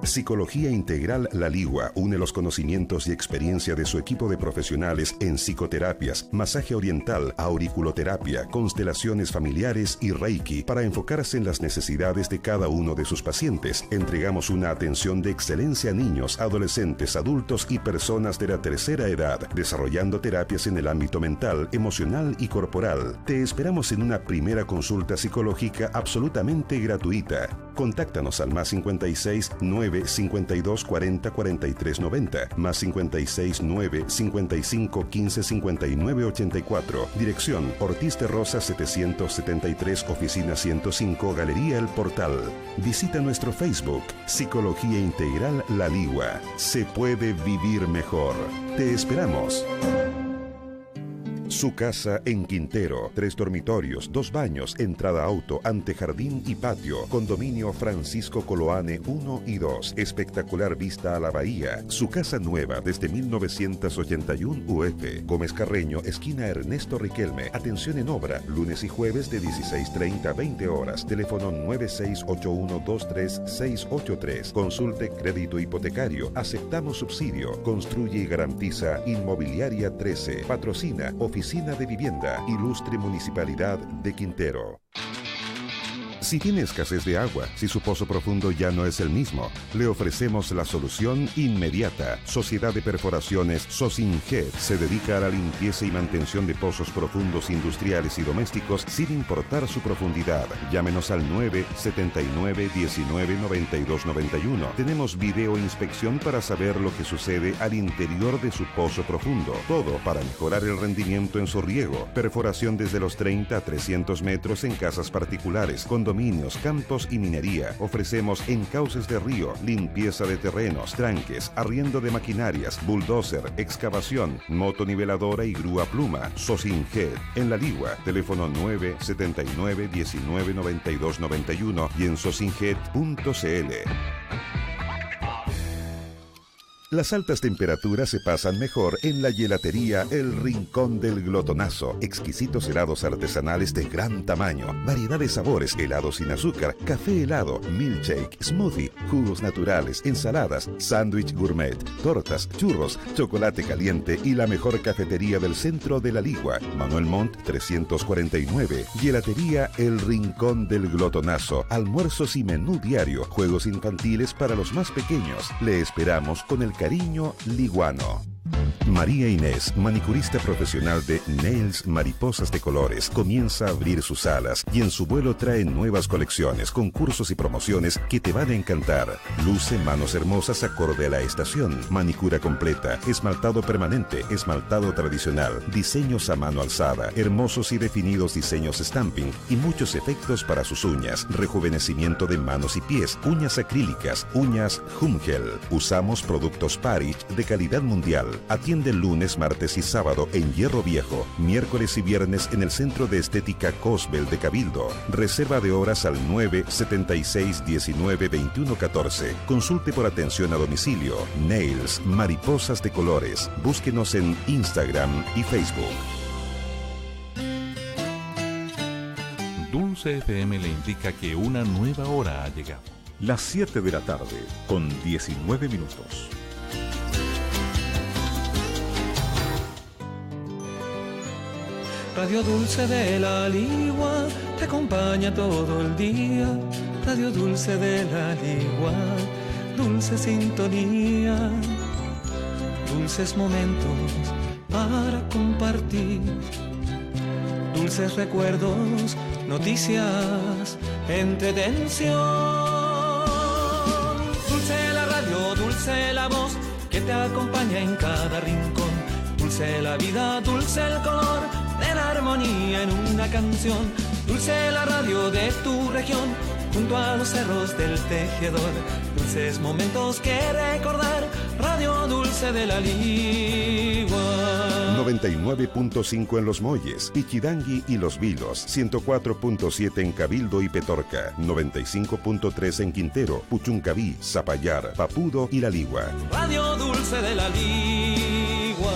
Psicología Integral La Ligua une los conocimientos y experiencia de su equipo de profesionales en psicoterapias, masaje oriental, auriculoterapia, constelaciones familiares y Reiki para enfocarse en las necesidades de cada uno de sus pacientes. Entregamos una atención de excelencia a niños, adolescentes, adultos y personas de la tercera edad, desarrollando terapias en el ámbito mental, emocional y corporal. Te esperamos en una primera consulta psicológica absolutamente gratuita. Contáctanos al más 56 9 52 40 43 90, más 56 9 55 15 59 84. Dirección Ortiz de Rosas 773, oficina 105, Galería El Portal. Visita nuestro Facebook, Psicología Integral La Ligua. Se puede vivir mejor. Te esperamos. Su casa en Quintero, 3 dormitorios, 2 baños, entrada auto, antejardín y patio. Condominio Francisco Coloane 1 y 2. Espectacular vista a la bahía. Su casa nueva desde 1981 UF. Gómez Carreño, esquina Ernesto Riquelme. Atención en obra, lunes y jueves de 16:30 a 20 horas. Teléfono 9681233683. Consulte crédito hipotecario. Aceptamos subsidio. Construye y garantiza Inmobiliaria 13. Patrocina Oficina de Vivienda, Ilustre Municipalidad de Quintero. Si tiene escasez de agua, si su pozo profundo ya no es el mismo, le ofrecemos la solución inmediata. Sociedad de Perforaciones Sosinget se dedica a la limpieza y mantención de pozos profundos industriales y domésticos sin importar su profundidad. Llámenos al 979 19 92 91. Tenemos video inspección para saber lo que sucede al interior de su pozo profundo. Todo para mejorar el rendimiento en su riego. Perforación desde los 30 a 300 metros en casas particulares, condominios, campos y minería. Ofrecemos encauces de río, limpieza de terrenos, tranques, arriendo de maquinarias, bulldozer, excavación, motoniveladora y grúa pluma. Sosinget, en La Ligua, teléfono 979 19 92 91 y en sosinget.cl. Las altas temperaturas se pasan mejor en la helatería El Rincón del Glotonazo. Exquisitos helados artesanales de gran tamaño, variedad de sabores, helados sin azúcar, café helado, milkshake, smoothie, jugos naturales, ensaladas, sándwich gourmet, tortas, churros, chocolate caliente y la mejor cafetería del centro de La Ligua. Manuel Montt 349. Helatería El Rincón del Glotonazo. Almuerzos y menú diario. Juegos infantiles para los más pequeños. Le esperamos con el cariño liguano. María Inés, manicurista profesional de Nails Mariposas de Colores, comienza a abrir sus alas y en su vuelo trae nuevas colecciones, concursos y promociones que te van a encantar. Luce manos hermosas acorde a la estación, manicura completa, esmaltado permanente, esmaltado tradicional, diseños a mano alzada, hermosos y definidos diseños stamping y muchos efectos para sus uñas, rejuvenecimiento de manos y pies, uñas acrílicas, uñas Humgel. Usamos productos Parich de calidad mundial. Atiende lunes, martes y sábado en Hierro Viejo, miércoles y viernes en el Centro de Estética Cosbel de Cabildo. Reserva de horas al 976-19-21-14. Consulte por atención a domicilio. Nails Mariposas de Colores. Búsquenos en Instagram y Facebook. Dulce FM le indica que una nueva hora ha llegado. Las 7 de la tarde, con 19 minutos. Radio Dulce de la Ligua te acompaña todo el día. Radio Dulce de la Ligua, dulce sintonía, dulces momentos para compartir, dulces recuerdos, noticias, entretención. Dulce la radio, dulce la voz que te acompaña en cada rincón. Dulce la vida, dulce el color de la armonía en una canción. Dulce la radio de tu región, junto a los cerros del Tejedor. Dulces momentos que recordar, Radio Dulce de la Ligua. 99.5 en Los Molles, Pichidangui y Los Vilos, 104.7 en Cabildo y Petorca, 95.3 en Quintero, Puchuncaví, Zapallar, Papudo y La Ligua. Radio Dulce de la Ligua.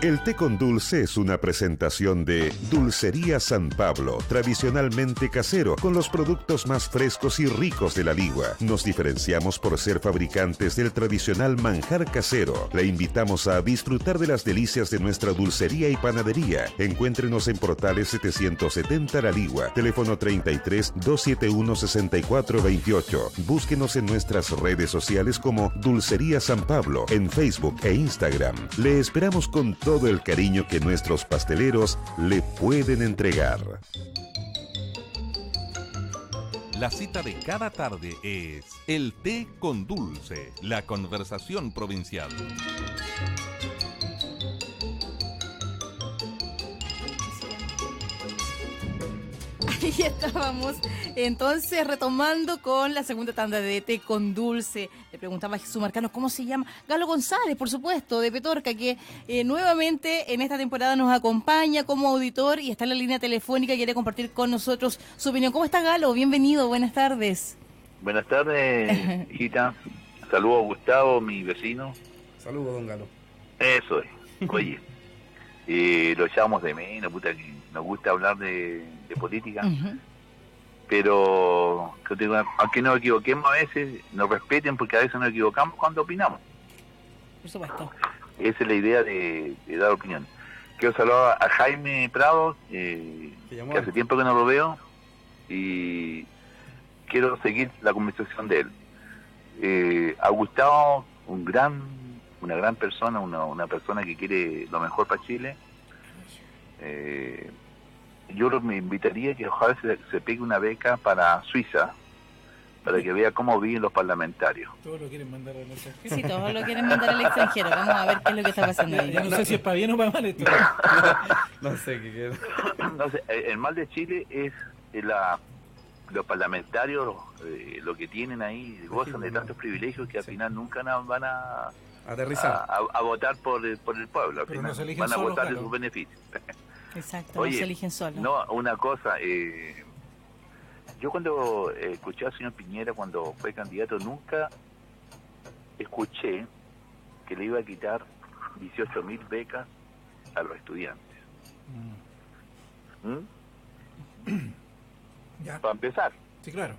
El té con dulce es una presentación de Dulcería San Pablo, tradicionalmente casero, con los productos más frescos y ricos de la Ligua. Nos diferenciamos por ser fabricantes del tradicional manjar casero. Le invitamos a disfrutar de las delicias de nuestra dulcería y panadería. Encuéntrenos en Portales 770 La Ligua, teléfono 33-271-6428. Búsquenos en nuestras redes sociales como Dulcería San Pablo, en Facebook e Instagram. Le esperamos con todo el cariño que nuestros pasteleros le pueden entregar. La cita de cada tarde es el té con dulce, la conversación provincial. Ahí estábamos entonces retomando con la segunda tanda de té con dulce. Le preguntaba a Jesús Marcano cómo se llama. Galo González, por supuesto, de Petorca, que nuevamente en esta temporada nos acompaña como auditor y está en la línea telefónica y quiere compartir con nosotros su opinión. ¿Cómo está, Galo? Bienvenido, buenas tardes. Buenas tardes, hijita. Saludos a Gustavo, mi vecino. Saludos, don Galo. Eso es. Oye, lo echamos de menos, puta, que nos gusta hablar de política, pero aunque nos equivoquemos a veces, nos respeten porque a veces nos equivocamos cuando opinamos. Por supuesto. Esa es la idea de dar opinión. Quiero saludar a Jaime Prado, que hace tiempo que no lo veo, y quiero seguir la conversación de él. A Gustavo, una gran persona, una persona que quiere lo mejor para Chile. Yo me invitaría que ojalá se pegue una beca para Suiza, para que vea cómo viven los parlamentarios. Todos lo quieren mandar al extranjero. Sí, todos lo quieren mandar al extranjero. Vamos a ver qué es lo que está pasando ahí. Ya no sé si es para bien o para mal esto. No sé qué queda. No sé, el mal de Chile es los parlamentarios, lo que tienen ahí, gozan de tantos privilegios que al final nunca van a aterrizar a votar por el pueblo. Al final no van a votar de sus beneficios. Exacto, Oye, no se eligen solos. No, una cosa, yo cuando escuché al señor Piñera cuando fue candidato, nunca escuché que le iba a quitar 18.000 becas a los estudiantes. Ya. Para empezar. Sí, claro.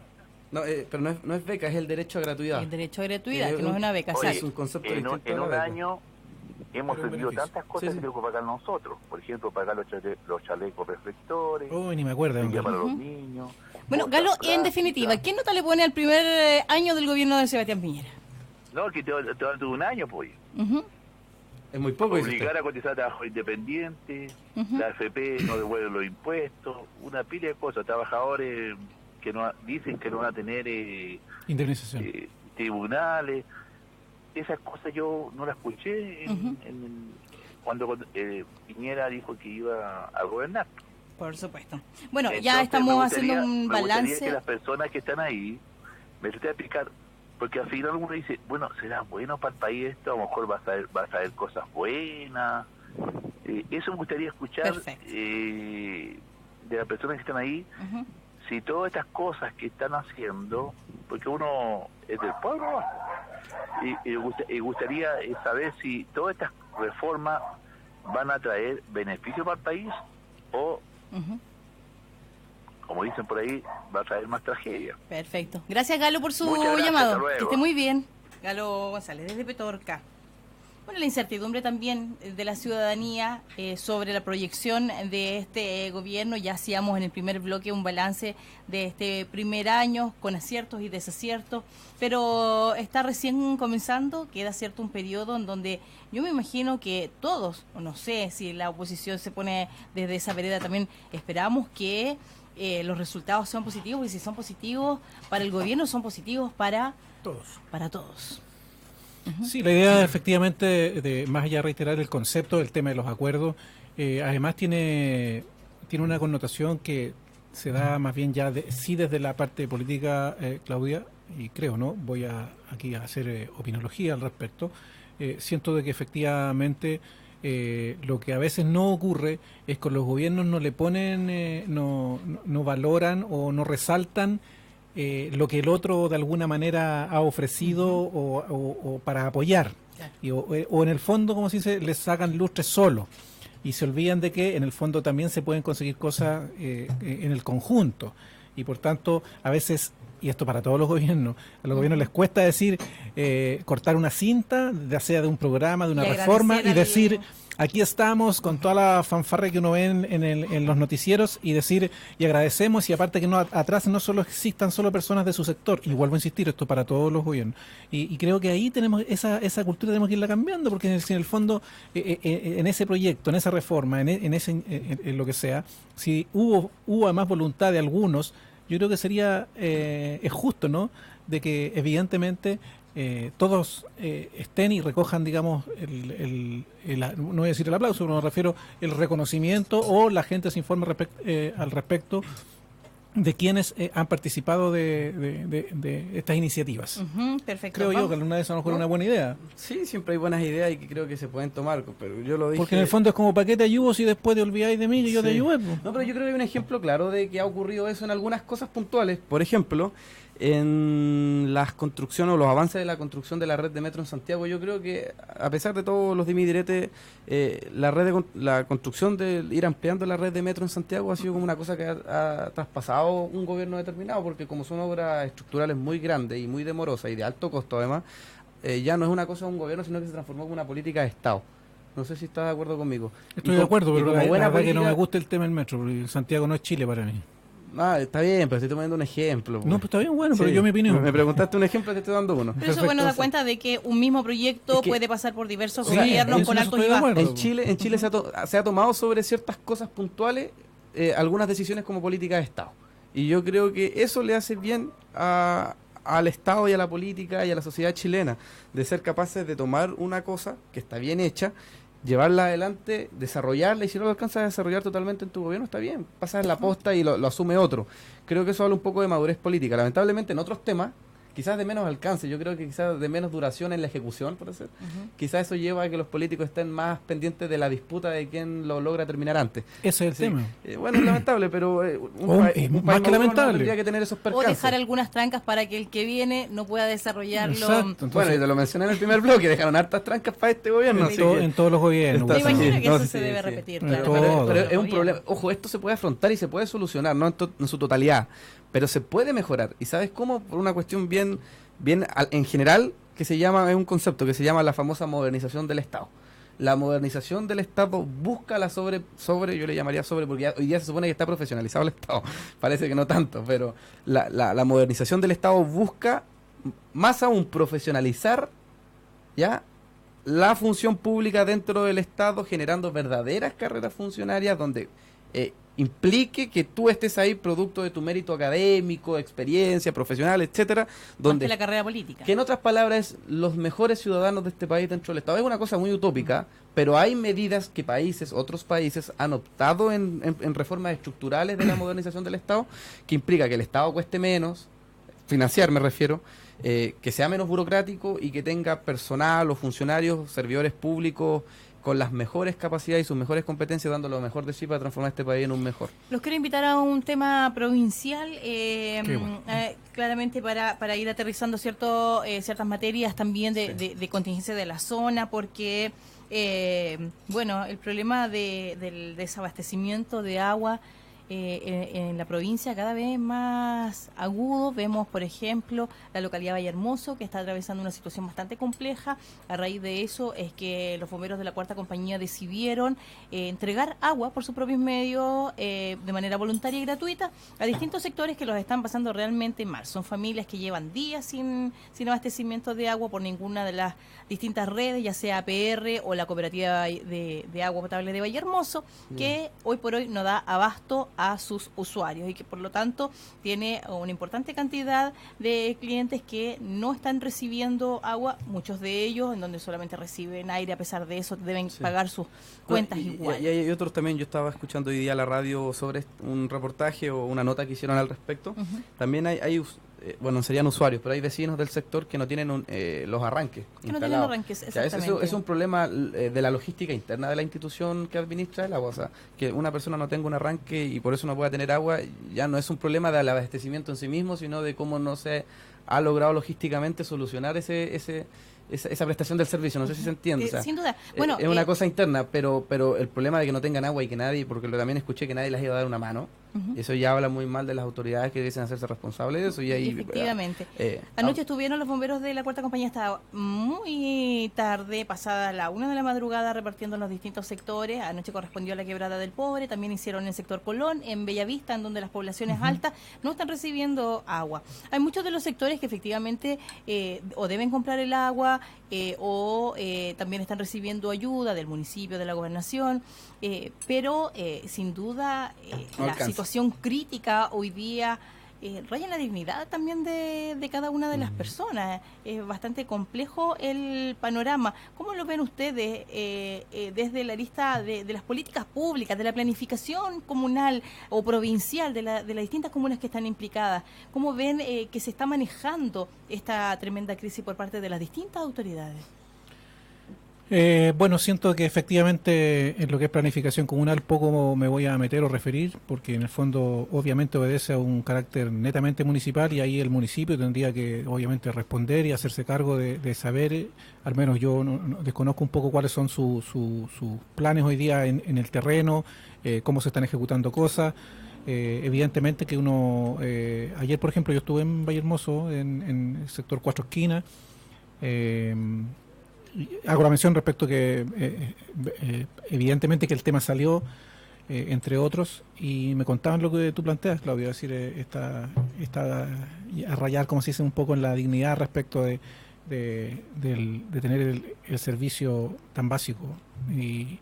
No, pero no es beca, es el derecho a gratuidad. El derecho a gratuidad, que no es una beca. Oye, es un concepto en un año hemos recibido tantas cosas que tenemos que pagar nosotros. Por ejemplo, pagar los chalecos reflectores. Ni me acuerdo. Para los niños. Bueno, Galo, en definitiva, ¿qué nota le pone al primer año del gobierno de Sebastián Piñera? No, que te va a dar un año, pues. Es muy poco. Obligar a cotizar a trabajo independiente, la AFP no devuelve los impuestos, una pila de cosas. Trabajadores que no dicen que no van a tener indemnización, tribunales. Esas cosas yo no las escuché cuando Piñera dijo que iba a gobernar. Por supuesto. Bueno, entonces, ya estamos haciendo un balance. Me gustaría que las personas que están ahí me traten de explicar, porque al final uno dice, bueno, ¿será bueno para el país esto? A lo mejor va a saber cosas buenas. Eso me gustaría escuchar de las personas que están ahí. Si todas estas cosas que están haciendo, porque uno es del pueblo, ¿no? Y gustaría saber si todas estas reformas van a traer beneficio para el país o, como dicen por ahí, va a traer más tragedia. Perfecto. Gracias, Galo, por su llamado. Que esté muy bien. Galo González, desde Petorca. Bueno, la incertidumbre también de la ciudadanía sobre la proyección de este gobierno. Ya hacíamos en el primer bloque un balance de este primer año con aciertos y desaciertos, pero está recién comenzando, queda cierto un periodo en donde yo me imagino que todos, o no sé si la oposición se pone desde esa vereda también, esperamos que los resultados sean positivos, y si son positivos para el gobierno, son positivos para todos. Para todos. Sí, la idea efectivamente, más allá de reiterar el concepto del tema de los acuerdos, además tiene una connotación que se da más bien ya sí desde la parte política, Claudia, y creo, ¿no? Voy aquí a hacer opinología al respecto. Siento de que efectivamente lo que a veces no ocurre es que los gobiernos no le ponen, no valoran o no resaltan lo que el otro de alguna manera ha ofrecido o para apoyar, o en el fondo, como se dice, les sacan lustre solo y se olvidan de que en el fondo también se pueden conseguir cosas en el conjunto, y por tanto a veces, y esto para todos los gobiernos, a los gobiernos les cuesta decir, cortar una cinta, ya sea de un programa, de una reforma, y decir, aquí estamos con toda la fanfarria que uno ve en los noticieros, y decir, y agradecemos, y aparte que no atrás no solo existan solo personas de su sector, y vuelvo a insistir, esto para todos los gobiernos, y creo que ahí tenemos esa cultura, tenemos que irla cambiando, porque en el fondo, en ese proyecto, en esa reforma, en lo que sea, si hubo más voluntad de algunos, yo creo que sería es justo, ¿no?, de que evidentemente todos estén y recojan, digamos, no voy a decir el aplauso, pero me refiero el reconocimiento, o la gente se informe al respecto de quienes han participado de estas iniciativas. Perfecto. Creo yo que alguna vez a lo mejor es una buena idea. Sí, siempre hay buenas ideas y que creo que se pueden tomar, pero yo lo dije... Porque en el fondo es como, ¿para qué te ayudo si después te olvidáis de mí que yo te ayudé? No, pero yo creo que hay un ejemplo claro de que ha ocurrido eso en algunas cosas puntuales. Por ejemplo, en las construcciones o los avances de la construcción de la red de metro en Santiago, yo creo que a pesar de todos los dimes y diretes, la construcción de ir ampliando la red de metro en Santiago ha sido como una cosa que ha traspasado un gobierno determinado, porque como son obras estructurales muy grandes y muy demorosas y de alto costo además, ya no es una cosa de un gobierno, sino que se transformó como una política de Estado. No sé si estás de acuerdo conmigo. Estoy de acuerdo, pero la verdad que no me gusta el tema del metro, porque Santiago no es Chile para mí. Está bien, pero estoy tomando un ejemplo. No, pues está bien, bueno, pero yo mi opinión. Me preguntaste un ejemplo, te estoy dando uno. Pero eso, bueno, da cuenta de que un mismo proyecto puede pasar por diversos gobiernos con altos y bajos. En Chile se ha tomado sobre ciertas cosas puntuales algunas decisiones como política de Estado. Y yo creo que eso le hace bien al Estado y a la política y a la sociedad chilena, de ser capaces de tomar una cosa que está bien hecha, llevarla adelante, desarrollarla, y si no lo alcanzas a desarrollar totalmente en tu gobierno, está bien, pasas la posta y lo asume otro. Creo que eso habla un poco de madurez política. Lamentablemente en otros temas, quizás de menos alcance, yo creo que quizás de menos duración en la ejecución, por decir. Quizás eso lleva a que los políticos estén más pendientes de la disputa de quién lo logra terminar antes. Ese es el tema. Bueno, es lamentable, pero más que lamentable, tendría que tener esos percances. O dejar algunas trancas para que el que viene no pueda desarrollarlo. Exacto. Entonces, bueno, y te lo mencioné en el primer bloque, dejaron hartas trancas para este gobierno. En todos los gobiernos. Me imagino que eso se debe repetir, claro. Pero es un problema. Ojo, esto se puede afrontar y se puede solucionar, no en su totalidad, pero se puede mejorar. ¿Y sabes cómo? Por una cuestión bien en general, es un concepto que se llama la famosa modernización del Estado. la modernización del Estado busca la yo le llamaría porque hoy día se supone que está profesionalizado el Estado, parece que no tanto, pero la modernización del Estado busca más aún profesionalizar ya la función pública dentro del Estado, generando verdaderas carreras funcionarias donde implique que tú estés ahí producto de tu mérito académico, experiencia profesional, etcétera, donde la carrera política. Que en otras palabras, los mejores ciudadanos de este país dentro del Estado. Es una cosa muy utópica, pero hay medidas que otros países han optado en reformas estructurales de la modernización del Estado, que implica que el Estado cueste menos, financiar me refiero, que sea menos burocrático y que tenga personal o funcionarios, servidores públicos con las mejores capacidades y sus mejores competencias, dando lo mejor de sí para transformar este país en un mejor. Los quiero invitar a un tema provincial, claramente para ir aterrizando ciertas materias también de contingencia de la zona, porque el problema del desabastecimiento de agua en la provincia cada vez más agudo. Vemos, por ejemplo, la localidad de Vallehermoso, que está atravesando una situación bastante compleja. A raíz de eso es que los bomberos de la Cuarta Compañía decidieron entregar agua por sus propios medios de manera voluntaria y gratuita a distintos sectores que los están pasando realmente mal. Son familias que llevan días sin abastecimiento de agua por ninguna de las distintas redes, ya sea APR o la Cooperativa de Agua Potable de Vallehermoso, que hoy por hoy no da abasto a sus usuarios y que por lo tanto tiene una importante cantidad de clientes que no están recibiendo agua, muchos de ellos en donde solamente reciben aire, a pesar de eso deben pagar sus cuentas igual. Y hay otros también, yo estaba escuchando hoy día la radio sobre un reportaje o una nota que hicieron al respecto. También hay serían usuarios, pero hay vecinos del sector que no tienen los arranques que no tienen arranques, exactamente. Eso es un problema de la logística interna de la institución que administra el agua. O sea, que una persona no tenga un arranque y por eso no pueda tener agua, ya no es un problema del abastecimiento en sí mismo, sino de cómo no se ha logrado logísticamente solucionar esa prestación del servicio. No sé si se entiende. Sin duda. Es una cosa interna, pero el problema de que no tengan agua y que nadie, porque también escuché que nadie les iba a dar una mano, eso ya habla muy mal de las autoridades que dicen hacerse responsables de eso. Y ahí, efectivamente. Anoche estuvieron los bomberos de la Cuarta Compañía hasta muy tarde, pasada la 1 de la madrugada, repartiendo en los distintos sectores. Anoche correspondió a la Quebrada del Pobre, también hicieron en el sector Colón, en Bellavista, en donde las poblaciones altas no están recibiendo agua. Hay muchos de los sectores que efectivamente o deben comprar el agua o también están recibiendo ayuda del municipio, de la gobernación, pero sin duda la situación crítica hoy día raya en la dignidad también de cada una de las personas. Es bastante complejo el panorama. ¿Cómo lo ven ustedes desde la lista de las políticas públicas, de la planificación comunal o provincial, de las distintas comunas que están implicadas? ¿Cómo ven que se está manejando esta tremenda crisis por parte de las distintas autoridades? Siento que efectivamente en lo que es planificación comunal poco me voy a meter o referir, porque en el fondo obviamente obedece a un carácter netamente municipal y ahí el municipio tendría que obviamente responder y hacerse cargo de saber, al menos yo no desconozco un poco cuáles son sus planes hoy día en el terreno, cómo se están ejecutando cosas. Evidentemente que ayer por ejemplo yo estuve en Vallehermoso, en el sector Cuatro Esquinas, hago la mención respecto que evidentemente que el tema salió entre otros y me contaban lo que tú planteas, Claudio, es decir, está a rayar, como se dice, un poco en la dignidad respecto de tener el servicio tan básico y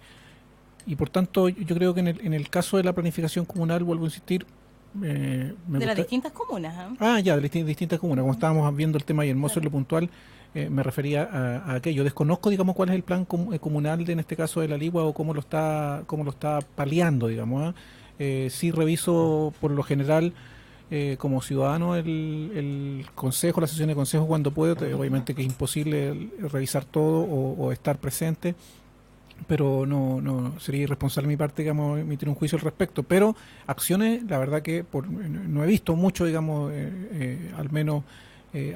por tanto yo creo que en el caso de la planificación comunal, vuelvo a insistir, de las distintas comunas. De las distintas comunas, como estábamos viendo el tema y hermoso en lo puntual, me refería a aquello. Desconozco, digamos, cuál es el plan comunal en este caso de la Ligua o cómo lo está paliando, digamos. Sí reviso por lo general como ciudadano el consejo, la sesión de consejo cuando puedo. Obviamente que es imposible revisar todo o estar presente, pero no sería irresponsable de mi parte, digamos, emitir un juicio al respecto. Pero acciones, la verdad que no he visto mucho, digamos, al menos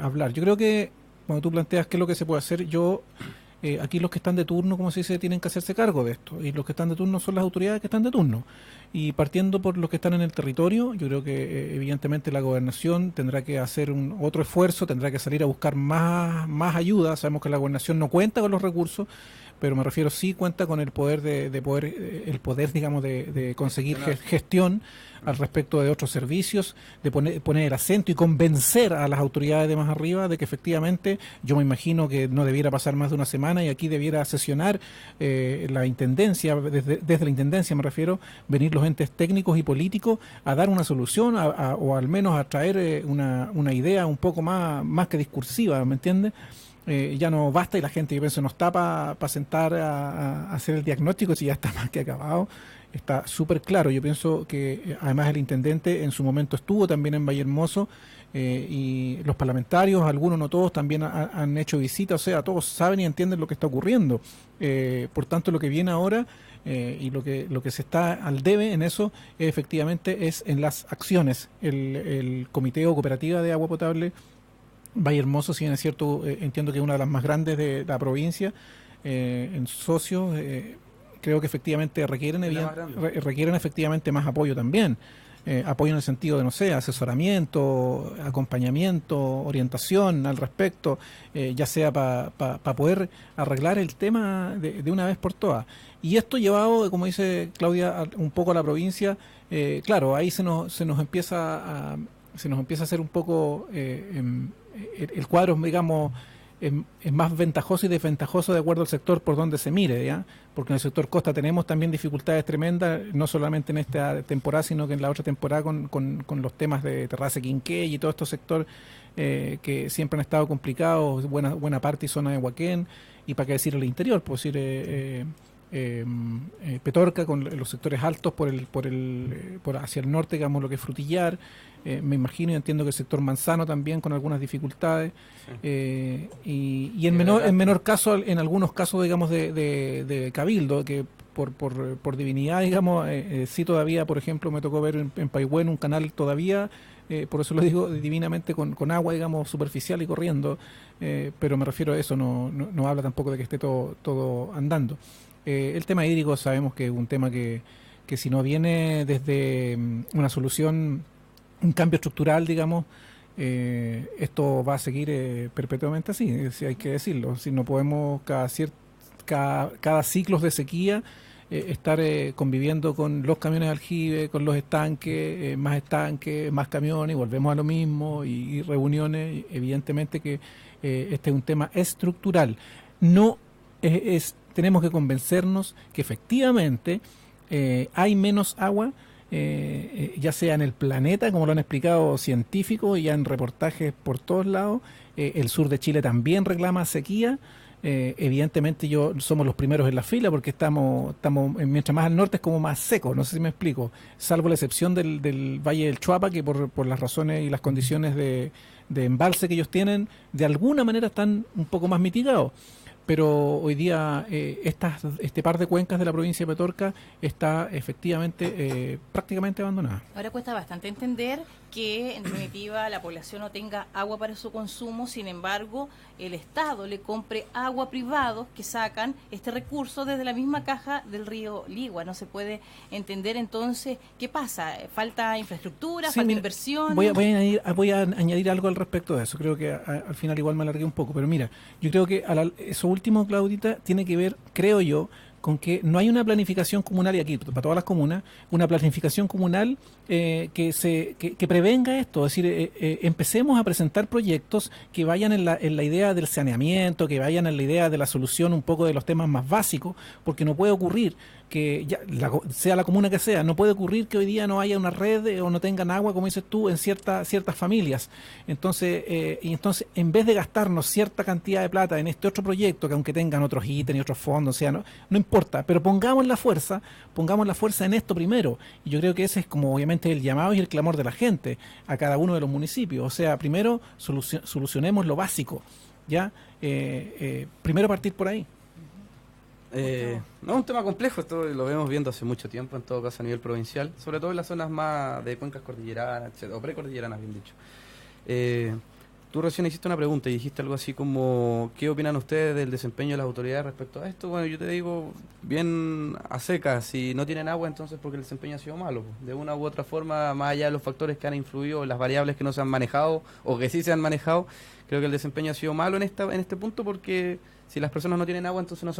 hablar. Yo creo que cuando tú planteas qué es lo que se puede hacer, aquí los que están de turno, como se dice, tienen que hacerse cargo de esto. Y los que están de turno son las autoridades que están de turno. Y partiendo por los que están en el territorio, yo creo que evidentemente la gobernación tendrá que hacer otro esfuerzo, tendrá que salir a buscar más ayuda. Sabemos que la gobernación no cuenta con los recursos, pero me refiero sí cuenta con el poder de conseguir gestión al respecto de otros servicios, de poner el acento y convencer a las autoridades de más arriba de que efectivamente, yo me imagino que no debiera pasar más de una semana y aquí debiera sesionar la intendencia, desde la intendencia me refiero, venir los entes técnicos y políticos a dar una solución o al menos a traer una idea un poco más que discursiva, ¿me entiendes? Ya no basta y la gente, yo pienso, no está para sentar a hacer el diagnóstico, si ya está más que acabado, está súper claro. Yo pienso que además el intendente en su momento estuvo también en Vallehermoso y los parlamentarios, algunos no todos, también han hecho visitas, o sea, todos saben y entienden lo que está ocurriendo. Por tanto, lo que viene ahora y lo que se está al debe en eso efectivamente es en las acciones. El Comité o Cooperativa de Agua Potable Vallehermoso, si bien es cierto, entiendo que es una de las más grandes de la provincia, en socios, creo que efectivamente requieren efectivamente más apoyo también. Apoyo en el sentido de, no sé, asesoramiento, acompañamiento, orientación al respecto, ya sea para poder arreglar el tema de una vez por todas. Y esto llevado, como dice Claudia, un poco a la provincia, claro, ahí se nos empieza a hacer un poco el cuadro, digamos, es más ventajoso y desventajoso de acuerdo al sector por donde se mire, ¿ya? Porque en el sector costa tenemos también dificultades tremendas, no solamente en esta temporada, sino que en la otra temporada con los temas de Terrace Quinqué y todo estos sectores que siempre han estado complicados, buena parte y zona de Huaquén, y para qué decir el interior, por decir Petorca, con los sectores altos por hacia el norte, digamos, lo que es Frutillar, me imagino y entiendo que el sector Manzano también con algunas dificultades, sí. Y en menor caso, en algunos casos, digamos, de Cabildo, que por divinidad, digamos, sí todavía, por ejemplo, me tocó ver en Paihuén un canal todavía, por eso lo digo divinamente, con agua, digamos, superficial y corriendo, pero me refiero a eso, no habla tampoco de que esté todo andando. El tema hídrico sabemos que es un tema que si no viene desde una solución, un cambio estructural, digamos, esto va a seguir perpetuamente así, si hay que decirlo. Si no podemos cada ciclos de sequía estar conviviendo con los camiones de aljibe, con los estanques, más camiones, y volvemos a lo mismo, y reuniones. Evidentemente que este es un tema estructural. No tenemos que convencernos que efectivamente hay menos agua, ya sea en el planeta, como lo han explicado científicos, ya en reportajes por todos lados. El sur de Chile también reclama sequía. Evidentemente somos los primeros en la fila porque estamos mientras más al norte es como más seco, no sé si me explico, salvo la excepción del Valle del Chuapa, que por las razones y las condiciones de embalse que ellos tienen, de alguna manera están un poco más mitigados. Pero hoy día este par de cuencas de la provincia de Petorca está efectivamente prácticamente abandonada. Ahora cuesta bastante entender que en definitiva la población no tenga agua para su consumo, sin embargo el Estado le compre agua a privados que sacan este recurso desde la misma caja del río Ligua. No se puede entender entonces qué pasa, falta infraestructura, falta inversión. Voy a añadir algo al respecto de eso, creo que al final igual me alargué un poco, pero mira, yo creo que eso último, Claudita, tiene que ver, creo yo, con que no hay una planificación comunal, y aquí para todas las comunas, una planificación comunal que prevenga esto. Es decir, empecemos a presentar proyectos que vayan en la idea del saneamiento, que vayan en la idea de la solución un poco de los temas más básicos, porque no puede ocurrir que sea la comuna que sea, no puede ocurrir que hoy día no haya una red o no tengan agua, como dices tú, en ciertas familias. Entonces, en vez de gastarnos cierta cantidad de plata en este otro proyecto, que aunque tengan otros ítems y otros fondos, o sea, no importa, pero pongamos la fuerza en esto primero. Y yo creo que ese es como obviamente el llamado y el clamor de la gente a cada uno de los municipios. O sea, primero solucionemos lo básico, ¿ya? Primero partir por ahí. No, es un tema complejo, esto lo vemos viendo hace mucho tiempo, en todo caso a nivel provincial, sobre todo en las zonas más de cuencas cordilleranas, o precordilleranas, bien dicho. tú recién hiciste una pregunta y dijiste algo así como, ¿qué opinan ustedes del desempeño de las autoridades respecto a esto? Bueno, yo te digo, bien a secas, si no tienen agua, entonces porque el desempeño ha sido malo. De una u otra forma, más allá de los factores que han influido, las variables que no se han manejado o que sí se han manejado, creo que el desempeño ha sido malo en este punto porque si las personas no tienen agua, entonces no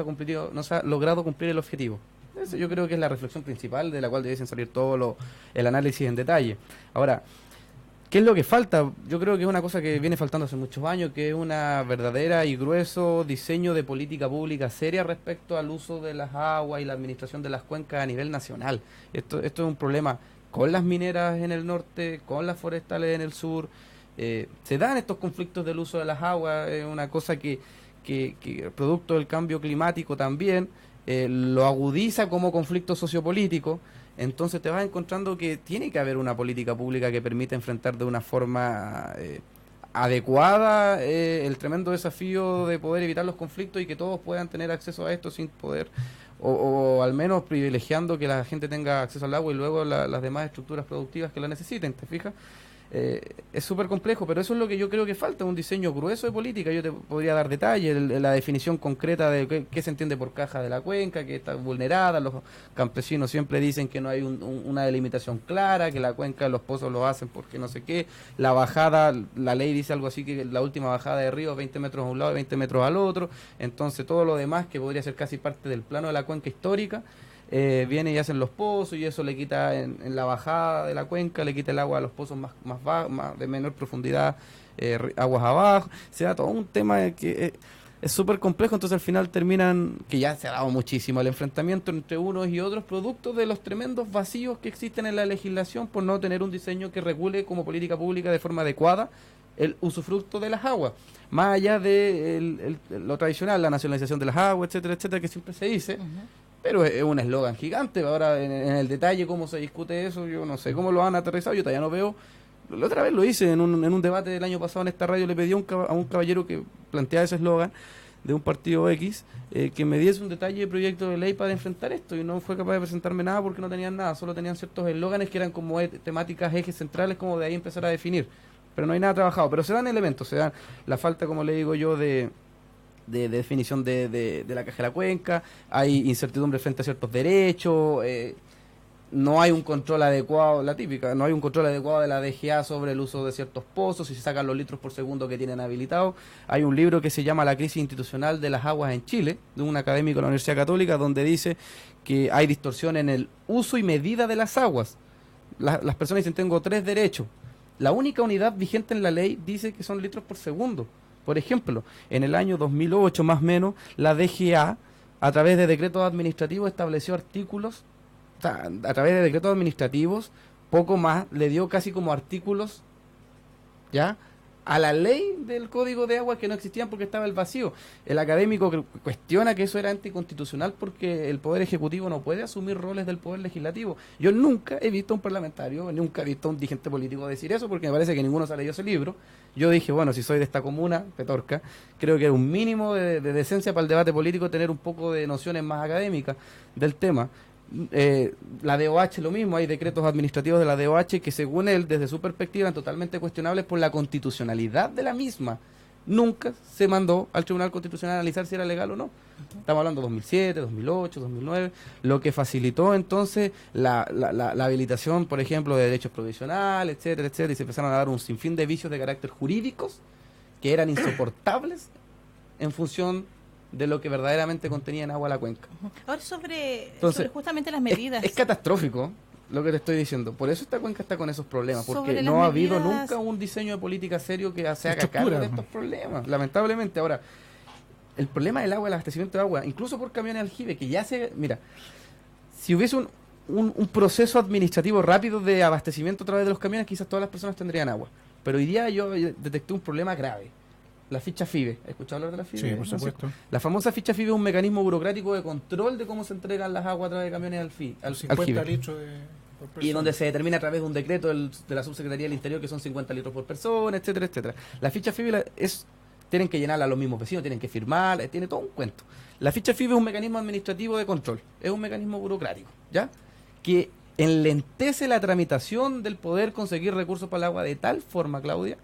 se ha logrado cumplir el objetivo. Eso yo creo que es la reflexión principal de la cual debiesen salir todo el análisis en detalle. Ahora, ¿qué es lo que falta? Yo creo que es una cosa que viene faltando hace muchos años, que es una verdadera y grueso diseño de política pública seria respecto al uso de las aguas y la administración de las cuencas a nivel nacional. Esto es un problema con las mineras en el norte, con las forestales en el sur. Se dan estos conflictos del uso de las aguas, es una cosa que producto del cambio climático también lo agudiza como conflicto sociopolítico. Entonces te vas encontrando que tiene que haber una política pública que permita enfrentar de una forma adecuada el tremendo desafío de poder evitar los conflictos y que todos puedan tener acceso a esto sin poder, o al menos privilegiando que la gente tenga acceso al agua y luego las demás estructuras productivas que la necesiten, ¿te fijas? Es súper complejo, pero eso es lo que yo creo que falta, un diseño grueso de política. Yo te podría dar detalles, la definición concreta de qué se entiende por caja de la cuenca, que está vulnerada. Los campesinos siempre dicen que no hay una delimitación clara, que la cuenca, los pozos los hacen porque no sé qué. La bajada, la ley dice algo así, que la última bajada de río 20 metros a un lado y 20 metros al otro. Entonces todo lo demás, que podría ser casi parte del plano de la cuenca histórica, viene y hacen los pozos y eso le quita en la bajada de la cuenca, le quita el agua a los pozos más de menor profundidad, aguas abajo. Se da todo un tema que es súper complejo, entonces al final terminan, que ya se ha dado muchísimo, el enfrentamiento entre unos y otros, producto de los tremendos vacíos que existen en la legislación por no tener un diseño que regule como política pública de forma adecuada el usufructo de las aguas, más allá de lo tradicional, la nacionalización de las aguas, etcétera, etcétera, que siempre se dice. Pero es un eslogan gigante. Ahora, en el detalle, cómo se discute eso, yo no sé cómo lo han aterrizado. Yo todavía no veo. La otra vez lo hice en un debate del año pasado en esta radio. Le pedí a un caballero que planteaba ese eslogan de un partido X que me diese un detalle de proyecto de ley para enfrentar esto. Y no fue capaz de presentarme nada porque no tenían nada. Solo tenían ciertos eslóganes que eran como temáticas, ejes centrales, como de ahí empezar a definir. Pero no hay nada trabajado. Pero se dan elementos. Se dan la falta, como le digo yo, de definición de la caja de la cuenca, hay incertidumbre frente a ciertos derechos, no hay un control adecuado, la típica, no hay un control adecuado de la DGA sobre el uso de ciertos pozos, si se sacan los litros por segundo que tienen habilitados. Hay un libro que se llama La crisis institucional de las aguas en Chile, de un académico de la Universidad Católica, donde dice que hay distorsión en el uso y medida de las aguas. Las personas dicen, tengo 3 derechos. La única unidad vigente en la ley dice que son litros por segundo. Por ejemplo, en el año 2008 más o menos, la DGA, a través de decretos administrativos, estableció artículos, o sea, a través de decretos administrativos, poco más, le dio casi como artículos, ¿ya?, a la ley del Código de Agua que no existían porque estaba el vacío. El académico cuestiona que eso era anticonstitucional porque el Poder Ejecutivo no puede asumir roles del Poder Legislativo. Yo nunca he visto a un parlamentario, nunca he visto a un dirigente político decir eso porque me parece que ninguno se ha leído ese libro. Yo dije, bueno, si soy de esta comuna, Petorca, creo que es un mínimo de decencia para el debate político tener un poco de nociones más académicas del tema. La DOH lo mismo, hay decretos administrativos de la DOH que según él, desde su perspectiva, eran totalmente cuestionables por la constitucionalidad de la misma. Nunca se mandó al Tribunal Constitucional a analizar si era legal o no. Estamos hablando de 2007, 2008, 2009, lo que facilitó entonces la habilitación, por ejemplo, de derechos provisionales, etcétera, etcétera, y se empezaron a dar un sinfín de vicios de carácter jurídicos que eran insoportables en función de lo que verdaderamente contenía en agua la cuenca. Ahora sobre justamente las medidas. Es catastrófico lo que te estoy diciendo. Por eso esta cuenca está con esos problemas, porque no ha habido nunca un diseño de política serio que se haga cargo de estos problemas, lamentablemente. Ahora, el problema del agua, el abastecimiento de agua, incluso por camiones de aljibe, que ya se... Mira, si hubiese un proceso administrativo rápido de abastecimiento a través de los camiones, quizás todas las personas tendrían agua. Pero hoy día yo detecté un problema grave. La ficha FIBE. ¿Has escuchado hablar de la FIBE? Sí, por supuesto. La famosa ficha FIBE es un mecanismo burocrático de control de cómo se entregan las aguas a través de camiones al 50 litros por persona. Y donde se determina a través de un decreto de la Subsecretaría del Interior que son 50 litros por persona, etcétera, etcétera. La ficha FIBE tienen que llenarla los mismos vecinos, tienen que firmar, tiene todo un cuento. La ficha FIBE es un mecanismo administrativo de control, es un mecanismo burocrático, ¿ya?, que enlentece la tramitación del poder conseguir recursos para el agua de tal forma, Claudia,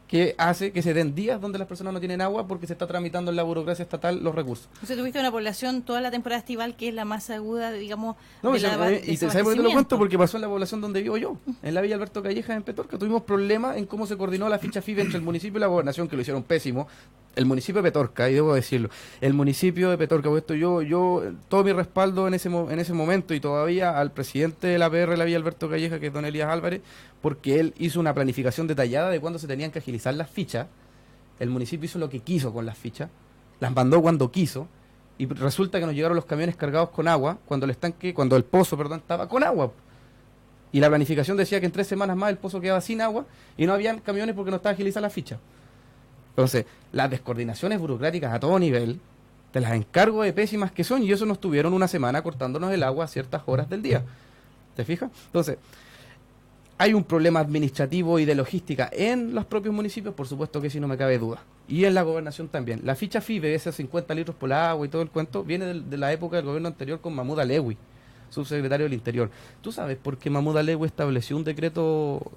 que hace que se den días donde las personas no tienen agua porque se está tramitando en la burocracia estatal los recursos. O sea, tuviste una población toda la temporada estival que es la más aguda, digamos, No, de y de ¿sabes por qué te lo cuento? Porque pasó en la población donde vivo yo, en la Villa Alberto Callejas, en Petorca. Tuvimos problemas en cómo se coordinó la ficha FIBE entre el municipio y la gobernación, que lo hicieron pésimo. El municipio de Petorca, y debo decirlo, el municipio de Petorca, porque esto yo todo mi respaldo en ese momento y todavía al presidente de la PR de la Villa Alberto Calleja, que es don Elías Álvarez, porque él hizo una planificación detallada de cuándo se tenían que agilizar las fichas. El municipio hizo lo que quiso con las fichas, las mandó cuando quiso, y resulta que nos llegaron los camiones cargados con agua cuando el pozo estaba con agua. Y la planificación decía que en 3 semanas más el pozo quedaba sin agua y no habían camiones porque no estaba agilizada la ficha. Entonces, las descoordinaciones burocráticas a todo nivel, te las encargo de pésimas que son, y eso nos tuvieron una semana cortándonos el agua a ciertas horas del día. ¿Te fijas? Entonces, hay un problema administrativo y de logística en los propios municipios, por supuesto que sí, no me cabe duda. Y en la gobernación también. La ficha FIBE, esos 50 litros por agua y todo el cuento, viene de la época del gobierno anterior con Mahmoud Alewi, subsecretario del Interior. ¿Tú sabes por qué Mahmoud Alewi estableció un decreto,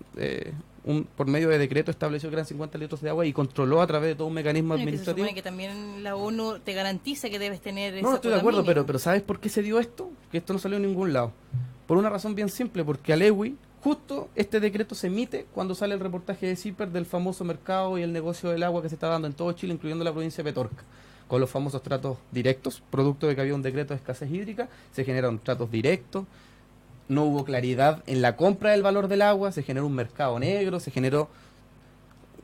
por medio de decreto estableció que eran 50 litros de agua y controló a través de todo un mecanismo administrativo? Se supone que también la ONU te garantiza que debes tener No, estoy de acuerdo, pero ¿sabes por qué se dio esto? Que esto no salió en ningún lado. Por una razón bien simple, porque Alewi, justo este decreto se emite cuando sale el reportaje de CIPER del famoso mercado y el negocio del agua que se está dando en todo Chile, incluyendo la provincia de Petorca, con los famosos tratos directos, producto de que había un decreto de escasez hídrica, se generaron tratos directos, no hubo claridad en la compra del valor del agua, se generó un mercado negro, se generó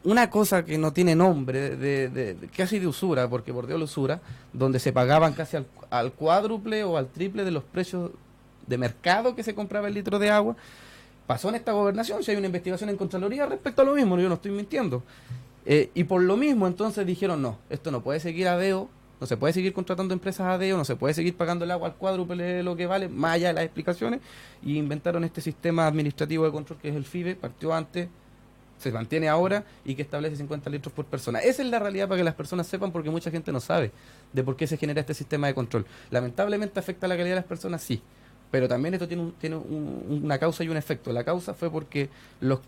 una cosa que no tiene nombre, de casi de usura, porque bordeó la usura, donde se pagaban casi al cuádruple o al triple de los precios de mercado que se compraba el litro de agua. Pasó en esta gobernación, si hay una investigación en Contraloría respecto a lo mismo, yo no estoy mintiendo. Y por lo mismo entonces dijeron, no, esto no puede seguir a deo, no se puede seguir contratando empresas a deo, no se puede seguir pagando el agua al cuádruple de lo que vale, más allá de las explicaciones, y inventaron este sistema administrativo de control que es el FIBE, partió antes, se mantiene ahora y que establece 50 litros por persona. Esa es la realidad para que las personas sepan, porque mucha gente no sabe de por qué se genera este sistema de control. Lamentablemente afecta a la calidad de las personas, sí. Pero también esto tiene una causa y un efecto. La causa fue porque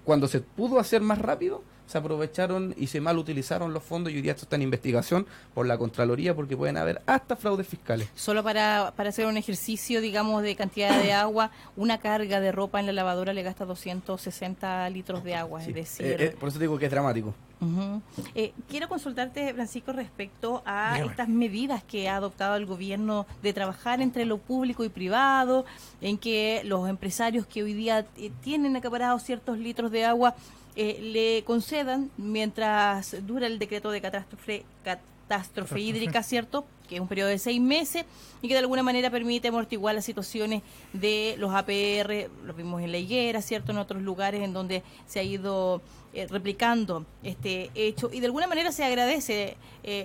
cuando se pudo hacer más rápido, se aprovecharon y se mal utilizaron los fondos, y hoy día esto está en investigación por la Contraloría, porque pueden haber hasta fraudes fiscales. Solo para hacer un ejercicio, digamos, de cantidad de agua, una carga de ropa en la lavadora le gasta 260 litros de agua, Sí. es decir... Por eso digo que es dramático. Quiero consultarte, Francisco, respecto a estas medidas que ha adoptado el gobierno de trabajar entre lo público y privado, en que los empresarios que hoy día tienen acaparados ciertos litros de agua le concedan mientras dura el decreto de catástrofe hídrica, ¿cierto?, que es un periodo de 6 meses y que de alguna manera permite amortiguar las situaciones de los APR, lo vimos en La Higuera, ¿cierto?, en otros lugares en donde se ha ido replicando este hecho, y de alguna manera se agradece,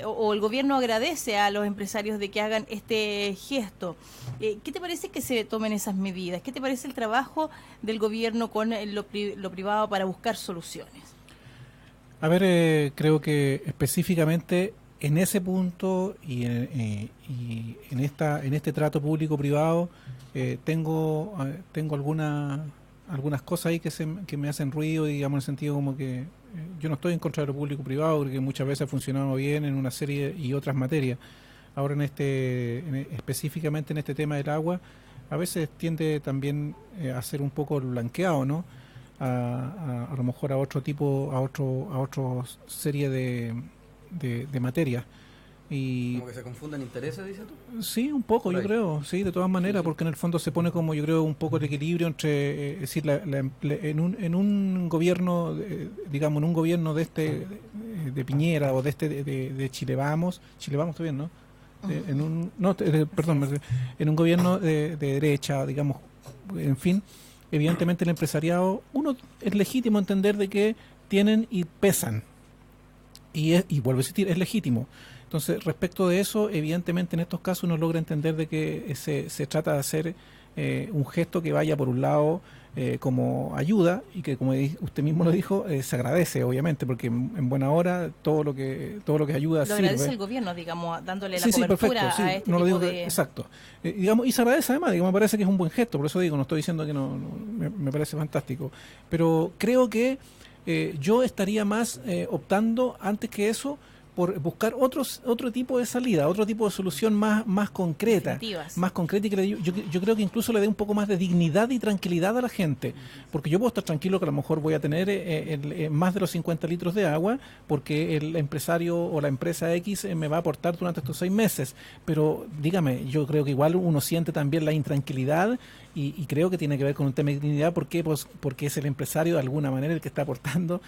o el gobierno agradece a los empresarios de que hagan este gesto. ¿Qué te parece que se tomen esas medidas? ¿Qué te parece el trabajo del gobierno con lo privado para buscar soluciones? A ver, creo que específicamente en ese punto y en este trato público-privado tengo algunas cosas ahí que me hacen ruido, digamos, en el sentido como que yo no estoy en contra de lo público-privado, porque muchas veces ha funcionado bien en una serie y otras materias. Ahora específicamente en este tema del agua, a veces tiende también a ser un poco blanqueado, ¿no? A lo mejor a otra serie de materias. Y ¿Como que se confunden intereses, dices tú? Sí, un poco, yo creo, sí, de todas maneras, porque en el fondo se pone como, yo creo, un poco el equilibrio entre, es decir, en un gobierno, digamos, en un gobierno de de Piñera o de Chile Vamos está bien, ¿no? En un gobierno de derecha, digamos, en fin, evidentemente el empresariado, uno es legítimo entender de que tienen y pesan, y vuelvo a insistir, es legítimo. Entonces, respecto de eso, evidentemente en estos casos uno logra entender de que se trata de hacer un gesto que vaya por un lado como ayuda, y que, como usted mismo lo dijo, se agradece, obviamente, porque en buena hora todo lo que ayuda sirve. Lo agradece el gobierno, digamos, dándole la cobertura perfecto, a este no tipo de... Exacto. Digamos, y se agradece además, digamos, me parece que es un buen gesto, por eso digo, no estoy diciendo que no me parece fantástico, pero creo que yo estaría más optando antes que eso por buscar otro tipo de salida, otro tipo de solución más concreta, más concreta y que yo creo que incluso le dé un poco más de dignidad y tranquilidad a la gente, porque yo puedo estar tranquilo que a lo mejor voy a tener más de los 50 litros de agua porque el empresario o la empresa X me va a aportar durante estos 6 meses, pero dígame, yo creo que igual uno siente también la intranquilidad y creo que tiene que ver con un tema de dignidad. ¿Por qué? Pues porque es el empresario de alguna manera el que está aportando.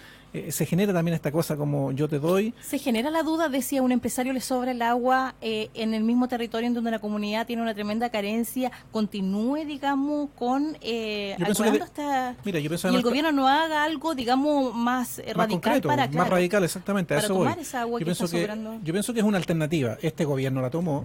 Se genera también esta cosa como yo te doy. Se genera la duda de si a un empresario le sobra el agua en el mismo territorio en donde la comunidad tiene una tremenda carencia, continúe, digamos, con ayudando hasta... Mira, yo pienso y el gobierno no haga algo, digamos, más radical concreto, para... Más radical, exactamente, a para eso tomar voy. Esa agua que está sobrando. Yo pienso que es una alternativa. Este gobierno la tomó,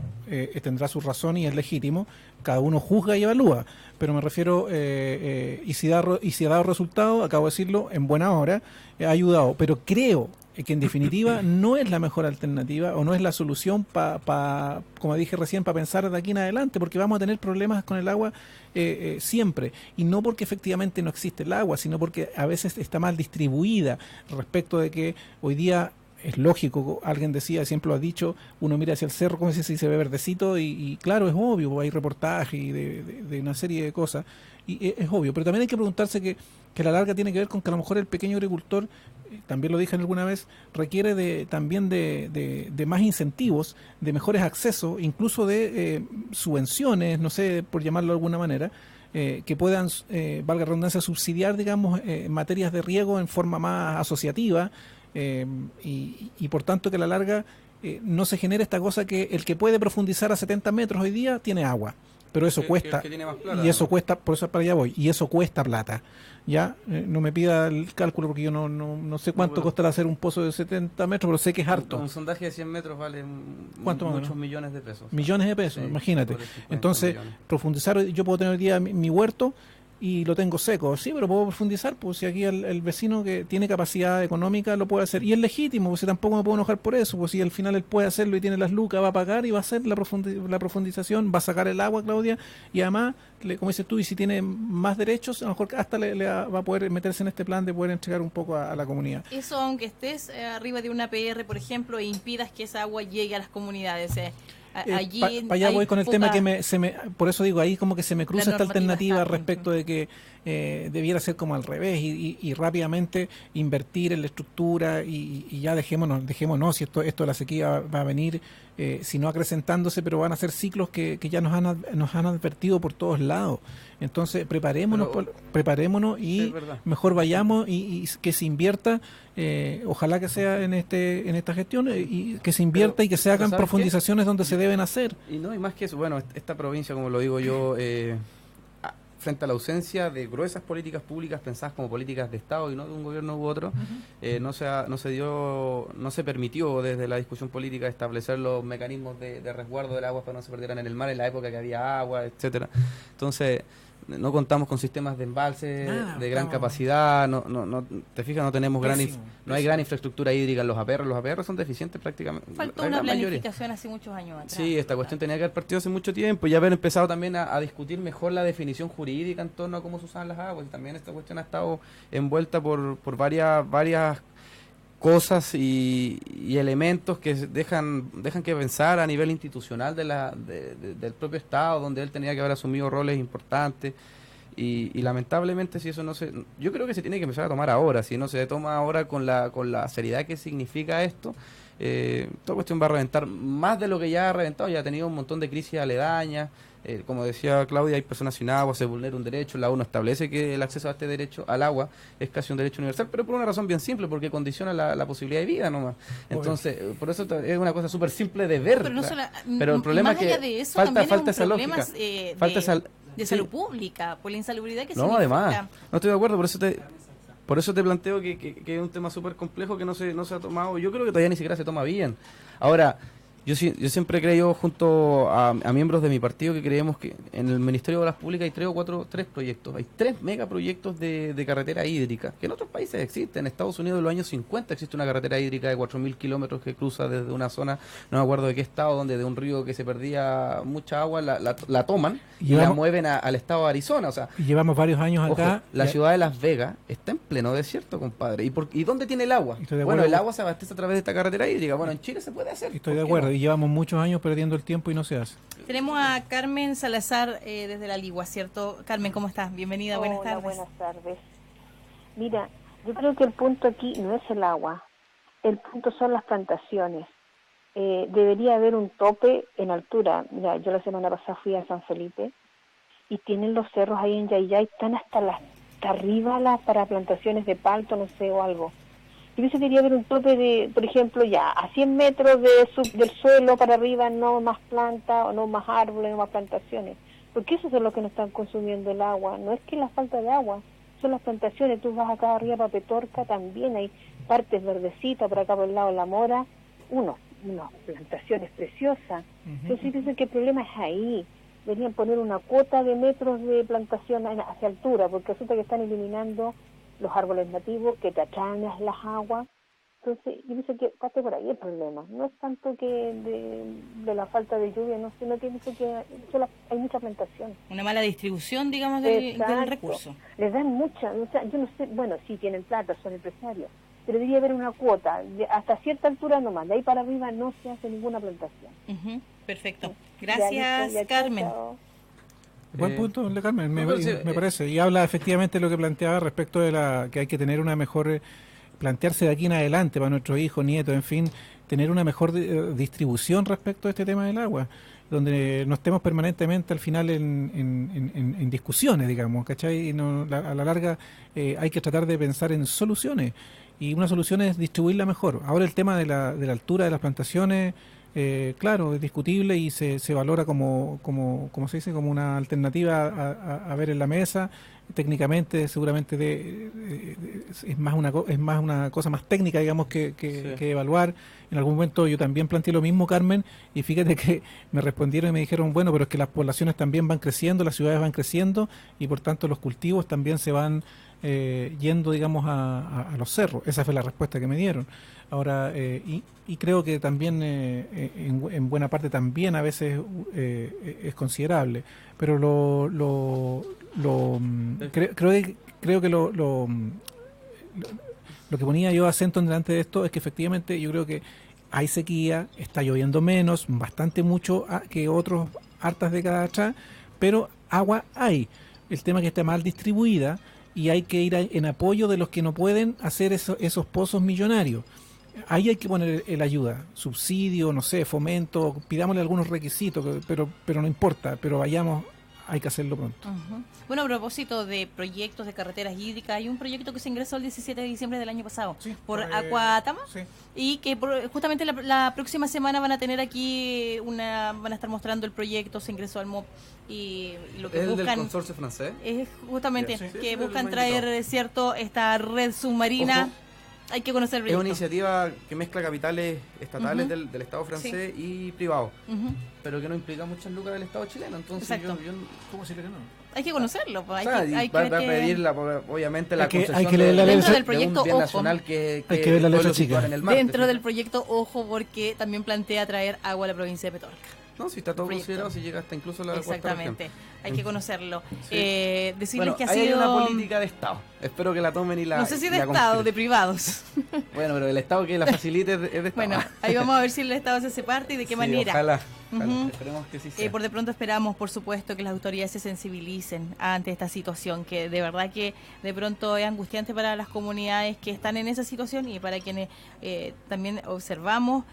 tendrá su razón y es legítimo. Cada uno juzga y evalúa. Pero me refiero, y si ha dado resultado, acabo de decirlo, en buena hora, ha ayudado. Pero creo que en definitiva no es la mejor alternativa o no es la solución como dije recién, para pensar de aquí en adelante, porque vamos a tener problemas con el agua siempre. Y no porque efectivamente no existe el agua, sino porque a veces está mal distribuida respecto de que hoy día... Es lógico, alguien decía, siempre lo ha dicho, uno mira hacia el cerro como si se ve verdecito y claro, es obvio, hay reportajes y de una serie de cosas y es obvio, pero también hay que preguntarse que a la larga tiene que ver con que a lo mejor el pequeño agricultor, también lo dije alguna vez, requiere también de más incentivos, de mejores accesos, incluso de subvenciones, no sé, por llamarlo de alguna manera, que puedan, valga la redundancia, subsidiar, digamos, materias de riego en forma más asociativa, y por tanto que a la larga no se genere esta cosa que el que puede profundizar a 70 metros hoy día tiene agua, pero eso cuesta, que tiene más plata, y eso cuesta, por eso para allá voy, y eso cuesta plata, ya, no me pida el cálculo porque yo no sé cuánto costará hacer un pozo de 70 metros, pero sé que es harto. Un sondaje de 100 metros vale muchos millones de pesos. Millones de pesos, sí, imagínate. Entonces, profundizar, yo puedo tener hoy día mi huerto y lo tengo seco, sí, pero puedo profundizar, pues si aquí el vecino que tiene capacidad económica lo puede hacer, y es legítimo, pues si tampoco me puedo enojar por eso, pues si al final él puede hacerlo y tiene las lucas, va a pagar y va a hacer la profundización, va a sacar el agua, Claudia, y además, como dices tú, y si tiene más derechos, a lo mejor hasta le va a poder meterse en este plan de poder entregar un poco a la comunidad. Eso aunque estés arriba de una PR, por ejemplo, e impidas que esa agua llegue a las comunidades, allí para allá voy con el tema que por eso digo, ahí como que se me cruza esta alternativa respecto de que debiera ser como al revés y rápidamente invertir en la estructura y ya dejémonos si esto de la sequía va a venir, si no acrecentándose, pero van a ser ciclos que ya nos han advertido por todos lados. Entonces preparémonos y sí, mejor vayamos y que se invierta, ojalá que sea en esta gestión, y que se invierta y que se hagan profundizaciones donde se deben hacer. Y no, y más que eso, bueno, esta provincia, como lo digo yo, frente a la ausencia de gruesas políticas públicas pensadas como políticas de Estado y no de un gobierno u otro, no se permitió desde la discusión política establecer los mecanismos de resguardo del agua para que no se perdieran en el mar en la época que había agua, etcétera. Entonces, no contamos con sistemas de embalse de gran capacidad, no te fijas, no tenemos no hay gran infraestructura hídrica en los APR son deficientes prácticamente. Faltó una planificación hace muchos años atrás. Sí, esta cuestión tenía que haber partido hace mucho tiempo y haber empezado también a discutir mejor la definición jurídica en torno a cómo se usan las aguas, y también esta cuestión ha estado envuelta por varias cosas y elementos que dejan que pensar a nivel institucional del propio Estado, donde él tenía que haber asumido roles importantes y lamentablemente si eso yo creo que se tiene que empezar a tomar ahora. Si no se toma ahora con la seriedad que significa esto, toda cuestión va a reventar más de lo que ya ha reventado. Ya ha tenido un montón de crisis aledañas. Como decía Claudia, hay personas sin agua, se vulnera un derecho, la ONU establece que el acceso a este derecho al agua es casi un derecho universal, pero por una razón bien simple, porque condiciona la posibilidad de vida nomás. Entonces, por eso es una cosa súper simple de ver. Pero el problema es que falta esa lógica. De salud pública, por la insalubridad que significa. No, además, no estoy de acuerdo, por eso te planteo que es un tema súper complejo que no se ha tomado. Yo creo que todavía ni siquiera se toma bien. Ahora, yo siempre he creído, junto a miembros de mi partido, que creemos que en el Ministerio de Obras Públicas hay tres proyectos. Hay 3 megaproyectos de carretera hídrica, que en otros países existen. En Estados Unidos en los años 50 existe una carretera hídrica de 4.000 kilómetros que cruza desde una zona, no me acuerdo de qué estado, donde de un río que se perdía mucha agua, la toman y la mueven al estado de Arizona. O sea, llevamos varios años acá. La ciudad de Las Vegas está en pleno desierto, compadre. ¿Y dónde tiene el agua? Bueno, el agua se abastece a través de esta carretera hídrica. Bueno, en Chile se puede hacer. Estoy de acuerdo, y llevamos muchos años perdiendo el tiempo y no se hace. Tenemos a Carmen Salazar desde La Ligua, ¿cierto? Carmen, ¿cómo estás? Bienvenida, buenas tardes. Buenas tardes. Mira, yo creo que el punto aquí no es el agua, el punto son las plantaciones. Debería haber un tope en altura. Mira, yo la semana pasada fui a San Felipe y tienen los cerros ahí en Yayay, están hasta arriba para plantaciones de palto, no sé, o algo. Yo pienso que debería haber un tope de, por ejemplo, ya a 100 metros del suelo para arriba, no más planta, o no más árboles, no más plantaciones. Porque eso es lo que nos están consumiendo el agua. No es que la falta de agua, son las plantaciones. Tú vas acá arriba para Petorca, también hay partes verdecitas, por acá por el lado de La Mora, unas plantaciones preciosas. Entonces yo pienso que el problema es ahí. Deberían poner una cuota de metros de plantación hacia altura, porque resulta que están eliminando los árboles nativos que te atraen las aguas. Entonces yo pienso que parte por ahí el problema. No es tanto que de la falta de lluvia, no, sino que pienso que hay mucha plantación. Una mala distribución, digamos, del recurso. Les dan mucha, o sea, yo no sé, bueno, sí tienen plata, son empresarios, pero debería haber una cuota, hasta cierta altura nomás, de ahí para arriba no se hace ninguna plantación. Perfecto. Gracias, Carmen. Buen punto, Carmen, me parece. Y habla efectivamente de lo que planteaba respecto de que hay que tener una mejor, plantearse de aquí en adelante para nuestros hijos, nietos, en fin, tener una mejor distribución respecto a este tema del agua, donde no estemos permanentemente al final en discusiones, digamos, ¿cachai? Y a la larga hay que tratar de pensar en soluciones, y una solución es distribuirla mejor. Ahora el tema de la altura de las plantaciones, claro, es discutible y se valora como se dice, como una alternativa a ver en la mesa. Técnicamente seguramente es más una cosa más técnica, digamos, que evaluar. En algún momento yo también planteé lo mismo, Carmen, y fíjate que me respondieron y me dijeron, bueno, pero es que las poblaciones también van creciendo, las ciudades van creciendo, y por tanto los cultivos también se van yendo, digamos, a los cerros. Esa fue la respuesta que me dieron. Ahora, y creo que también en buena parte también a veces es considerable, pero creo que lo que ponía yo acento delante de esto es que efectivamente yo creo que hay sequía, está lloviendo menos, bastante mucho que otros hartas décadas atrás, pero agua hay. El tema es que está mal distribuida y hay que ir en apoyo de los que no pueden hacer esos pozos millonarios. Ahí hay que poner el ayuda, subsidio, no sé, fomento, pidámosle algunos requisitos, pero no importa, pero vayamos, hay que hacerlo pronto. Bueno, a propósito de proyectos de carreteras hídricas, hay un proyecto que se ingresó el 17 de diciembre del año pasado por Acuatama, y que justamente la próxima semana van a tener aquí van a estar mostrando el proyecto. Se ingresó al MOP y lo que ¿Es buscan del consorcio francés? Es justamente que buscan traer esta red submarina. Ojo. Hay que conocer el proyecto. Es una iniciativa que mezcla capitales estatales del Estado francés y privados, pero que no implica muchas lucas del Estado chileno. Entonces, ¿cómo se le que no? Hay que conocerlo. Pues, hay que pedir obviamente la concesión hay que leer la dentro del proyecto, un bien nacional que hay que ver la letra chica. En el mar, dentro del proyecto, ojo, porque también plantea traer agua a la provincia de Petorca. No, si está todo considerado, si llega hasta incluso la Exactamente, hay que conocerlo. Decirles que hay una política de Estado. Espero que la tomen y la no sé si de Estado, de privados. Bueno, pero el Estado que la facilite es de Estado. Bueno, ahí vamos a ver si el Estado se hace parte y de qué manera. Ojalá. Esperemos que sí sea. Por de pronto esperamos, por supuesto, que las autoridades se sensibilicen ante esta situación, que de verdad que de pronto es angustiante para las comunidades que están en esa situación, y para quienes también observamos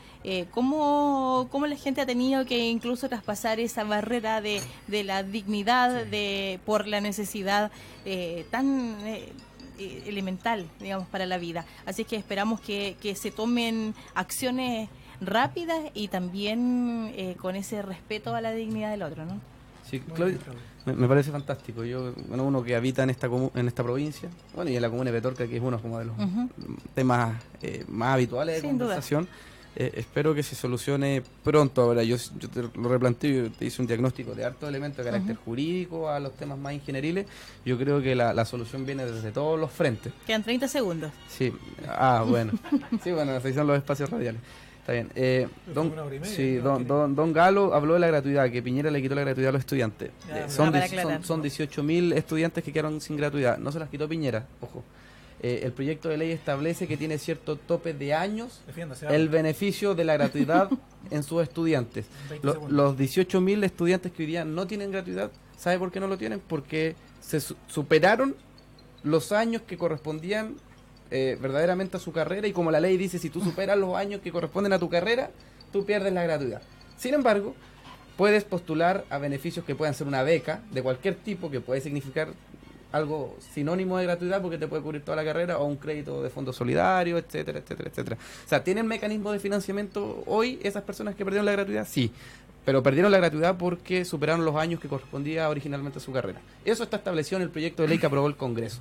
cómo la gente ha tenido que incluso traspasar esa barrera de la dignidad por la necesidad tan elemental, digamos, para la vida. Así que esperamos que se tomen acciones rápidas y también con ese respeto a la dignidad del otro, ¿no? Sí, Claudia, me parece fantástico. Uno que habita en esta provincia, bueno, y en la comuna de Petorca, que es uno como de los temas más habituales de conversación. Espero que se solucione pronto. Ahora yo te lo replanteo, te hice un diagnóstico de hartos elementos de carácter jurídico a los temas más ingenieriles. Yo creo que la solución viene desde todos los frentes. Quedan 30 segundos. Sí, bueno. Sí, bueno, así son los espacios radiales. Está bien. Don Galo habló de la gratuidad, que Piñera le quitó la gratuidad a los estudiantes. Son 18.000 estudiantes que quedaron sin gratuidad. No se las quitó Piñera, ojo. el proyecto de ley establece que tiene cierto tope de años el beneficio de la gratuidad en sus estudiantes. Los 18.000 estudiantes que hoy día no tienen gratuidad, ¿sabe por qué no lo tienen? Porque se superaron los años que correspondían verdaderamente a su carrera, y como la ley dice, si tú superas los años que corresponden a tu carrera, tú pierdes la gratuidad. Sin embargo, puedes postular a beneficios que puedan ser una beca de cualquier tipo, que puede significar algo sinónimo de gratuidad porque te puede cubrir toda la carrera, o un crédito de fondo solidario, etcétera, etcétera, etcétera. O sea, ¿tienen mecanismos de financiamiento hoy esas personas que perdieron la gratuidad? Sí, pero perdieron la gratuidad porque superaron los años que correspondía originalmente a su carrera. Eso está establecido en el proyecto de ley que aprobó el Congreso.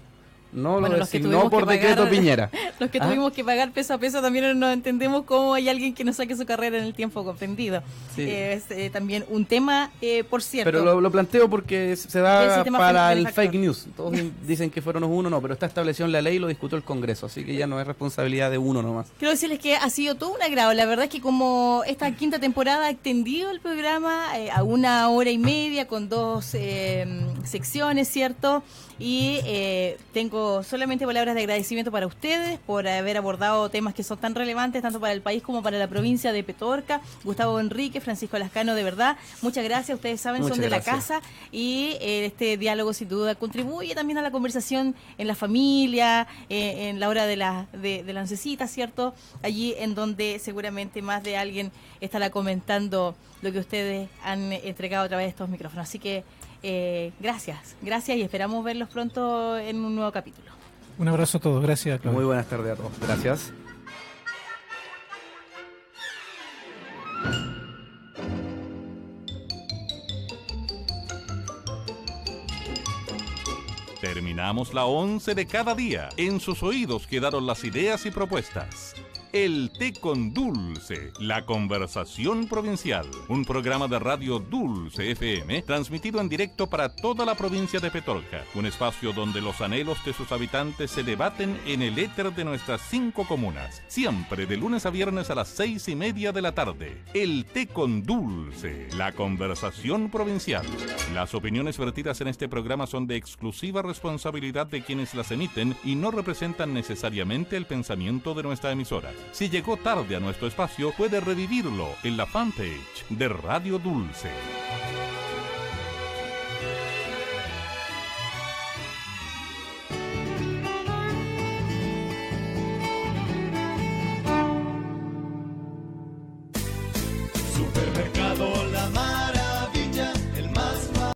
No lo designó por decreto Piñera. Los que tuvimos que pagar peso a peso también no entendemos cómo hay alguien que no saque su carrera en el tiempo comprendido. Sí. Es también un tema, por cierto. Pero lo planteo porque se da para el fake news. Todos dicen que fueron uno, no, pero está establecido en la ley y lo discutió el Congreso, así que ya no es responsabilidad de uno nomás. Quiero decirles que ha sido todo un agrado. La verdad es que como esta quinta temporada ha extendido el programa a 1 hora y media con 2 secciones, ¿cierto? Y tengo solamente palabras de agradecimiento para ustedes por haber abordado temas que son tan relevantes tanto para el país como para la provincia de Petorca. Gustavo Enrique, Francisco Lascano, de verdad, muchas gracias. Ustedes saben, son de la casa, y este diálogo sin duda contribuye también a la conversación en la familia, en la hora de la oncecita, ¿cierto? Allí en donde seguramente más de alguien estará comentando lo que ustedes han entregado a través de estos micrófonos. Así que gracias y esperamos verlos pronto en un nuevo capítulo. Un abrazo a todos, gracias, Claudio. Muy buenas tardes a todos, gracias. Terminamos la 11 de cada día. En sus oídos quedaron las ideas y propuestas. El Té con Dulce, la conversación provincial. Un programa de radio Dulce FM, transmitido en directo para toda la provincia de Petorca. Un espacio donde los anhelos de sus habitantes se debaten en el éter de nuestras 5 comunas. Siempre de lunes a viernes a las 6:30 de la tarde. El Té con Dulce, la conversación provincial. Las opiniones vertidas en este programa son de exclusiva responsabilidad de quienes las emiten y no representan necesariamente el pensamiento de nuestra emisora. Si llegó tarde a nuestro espacio, puede revivirlo en la fanpage de Radio Dulce.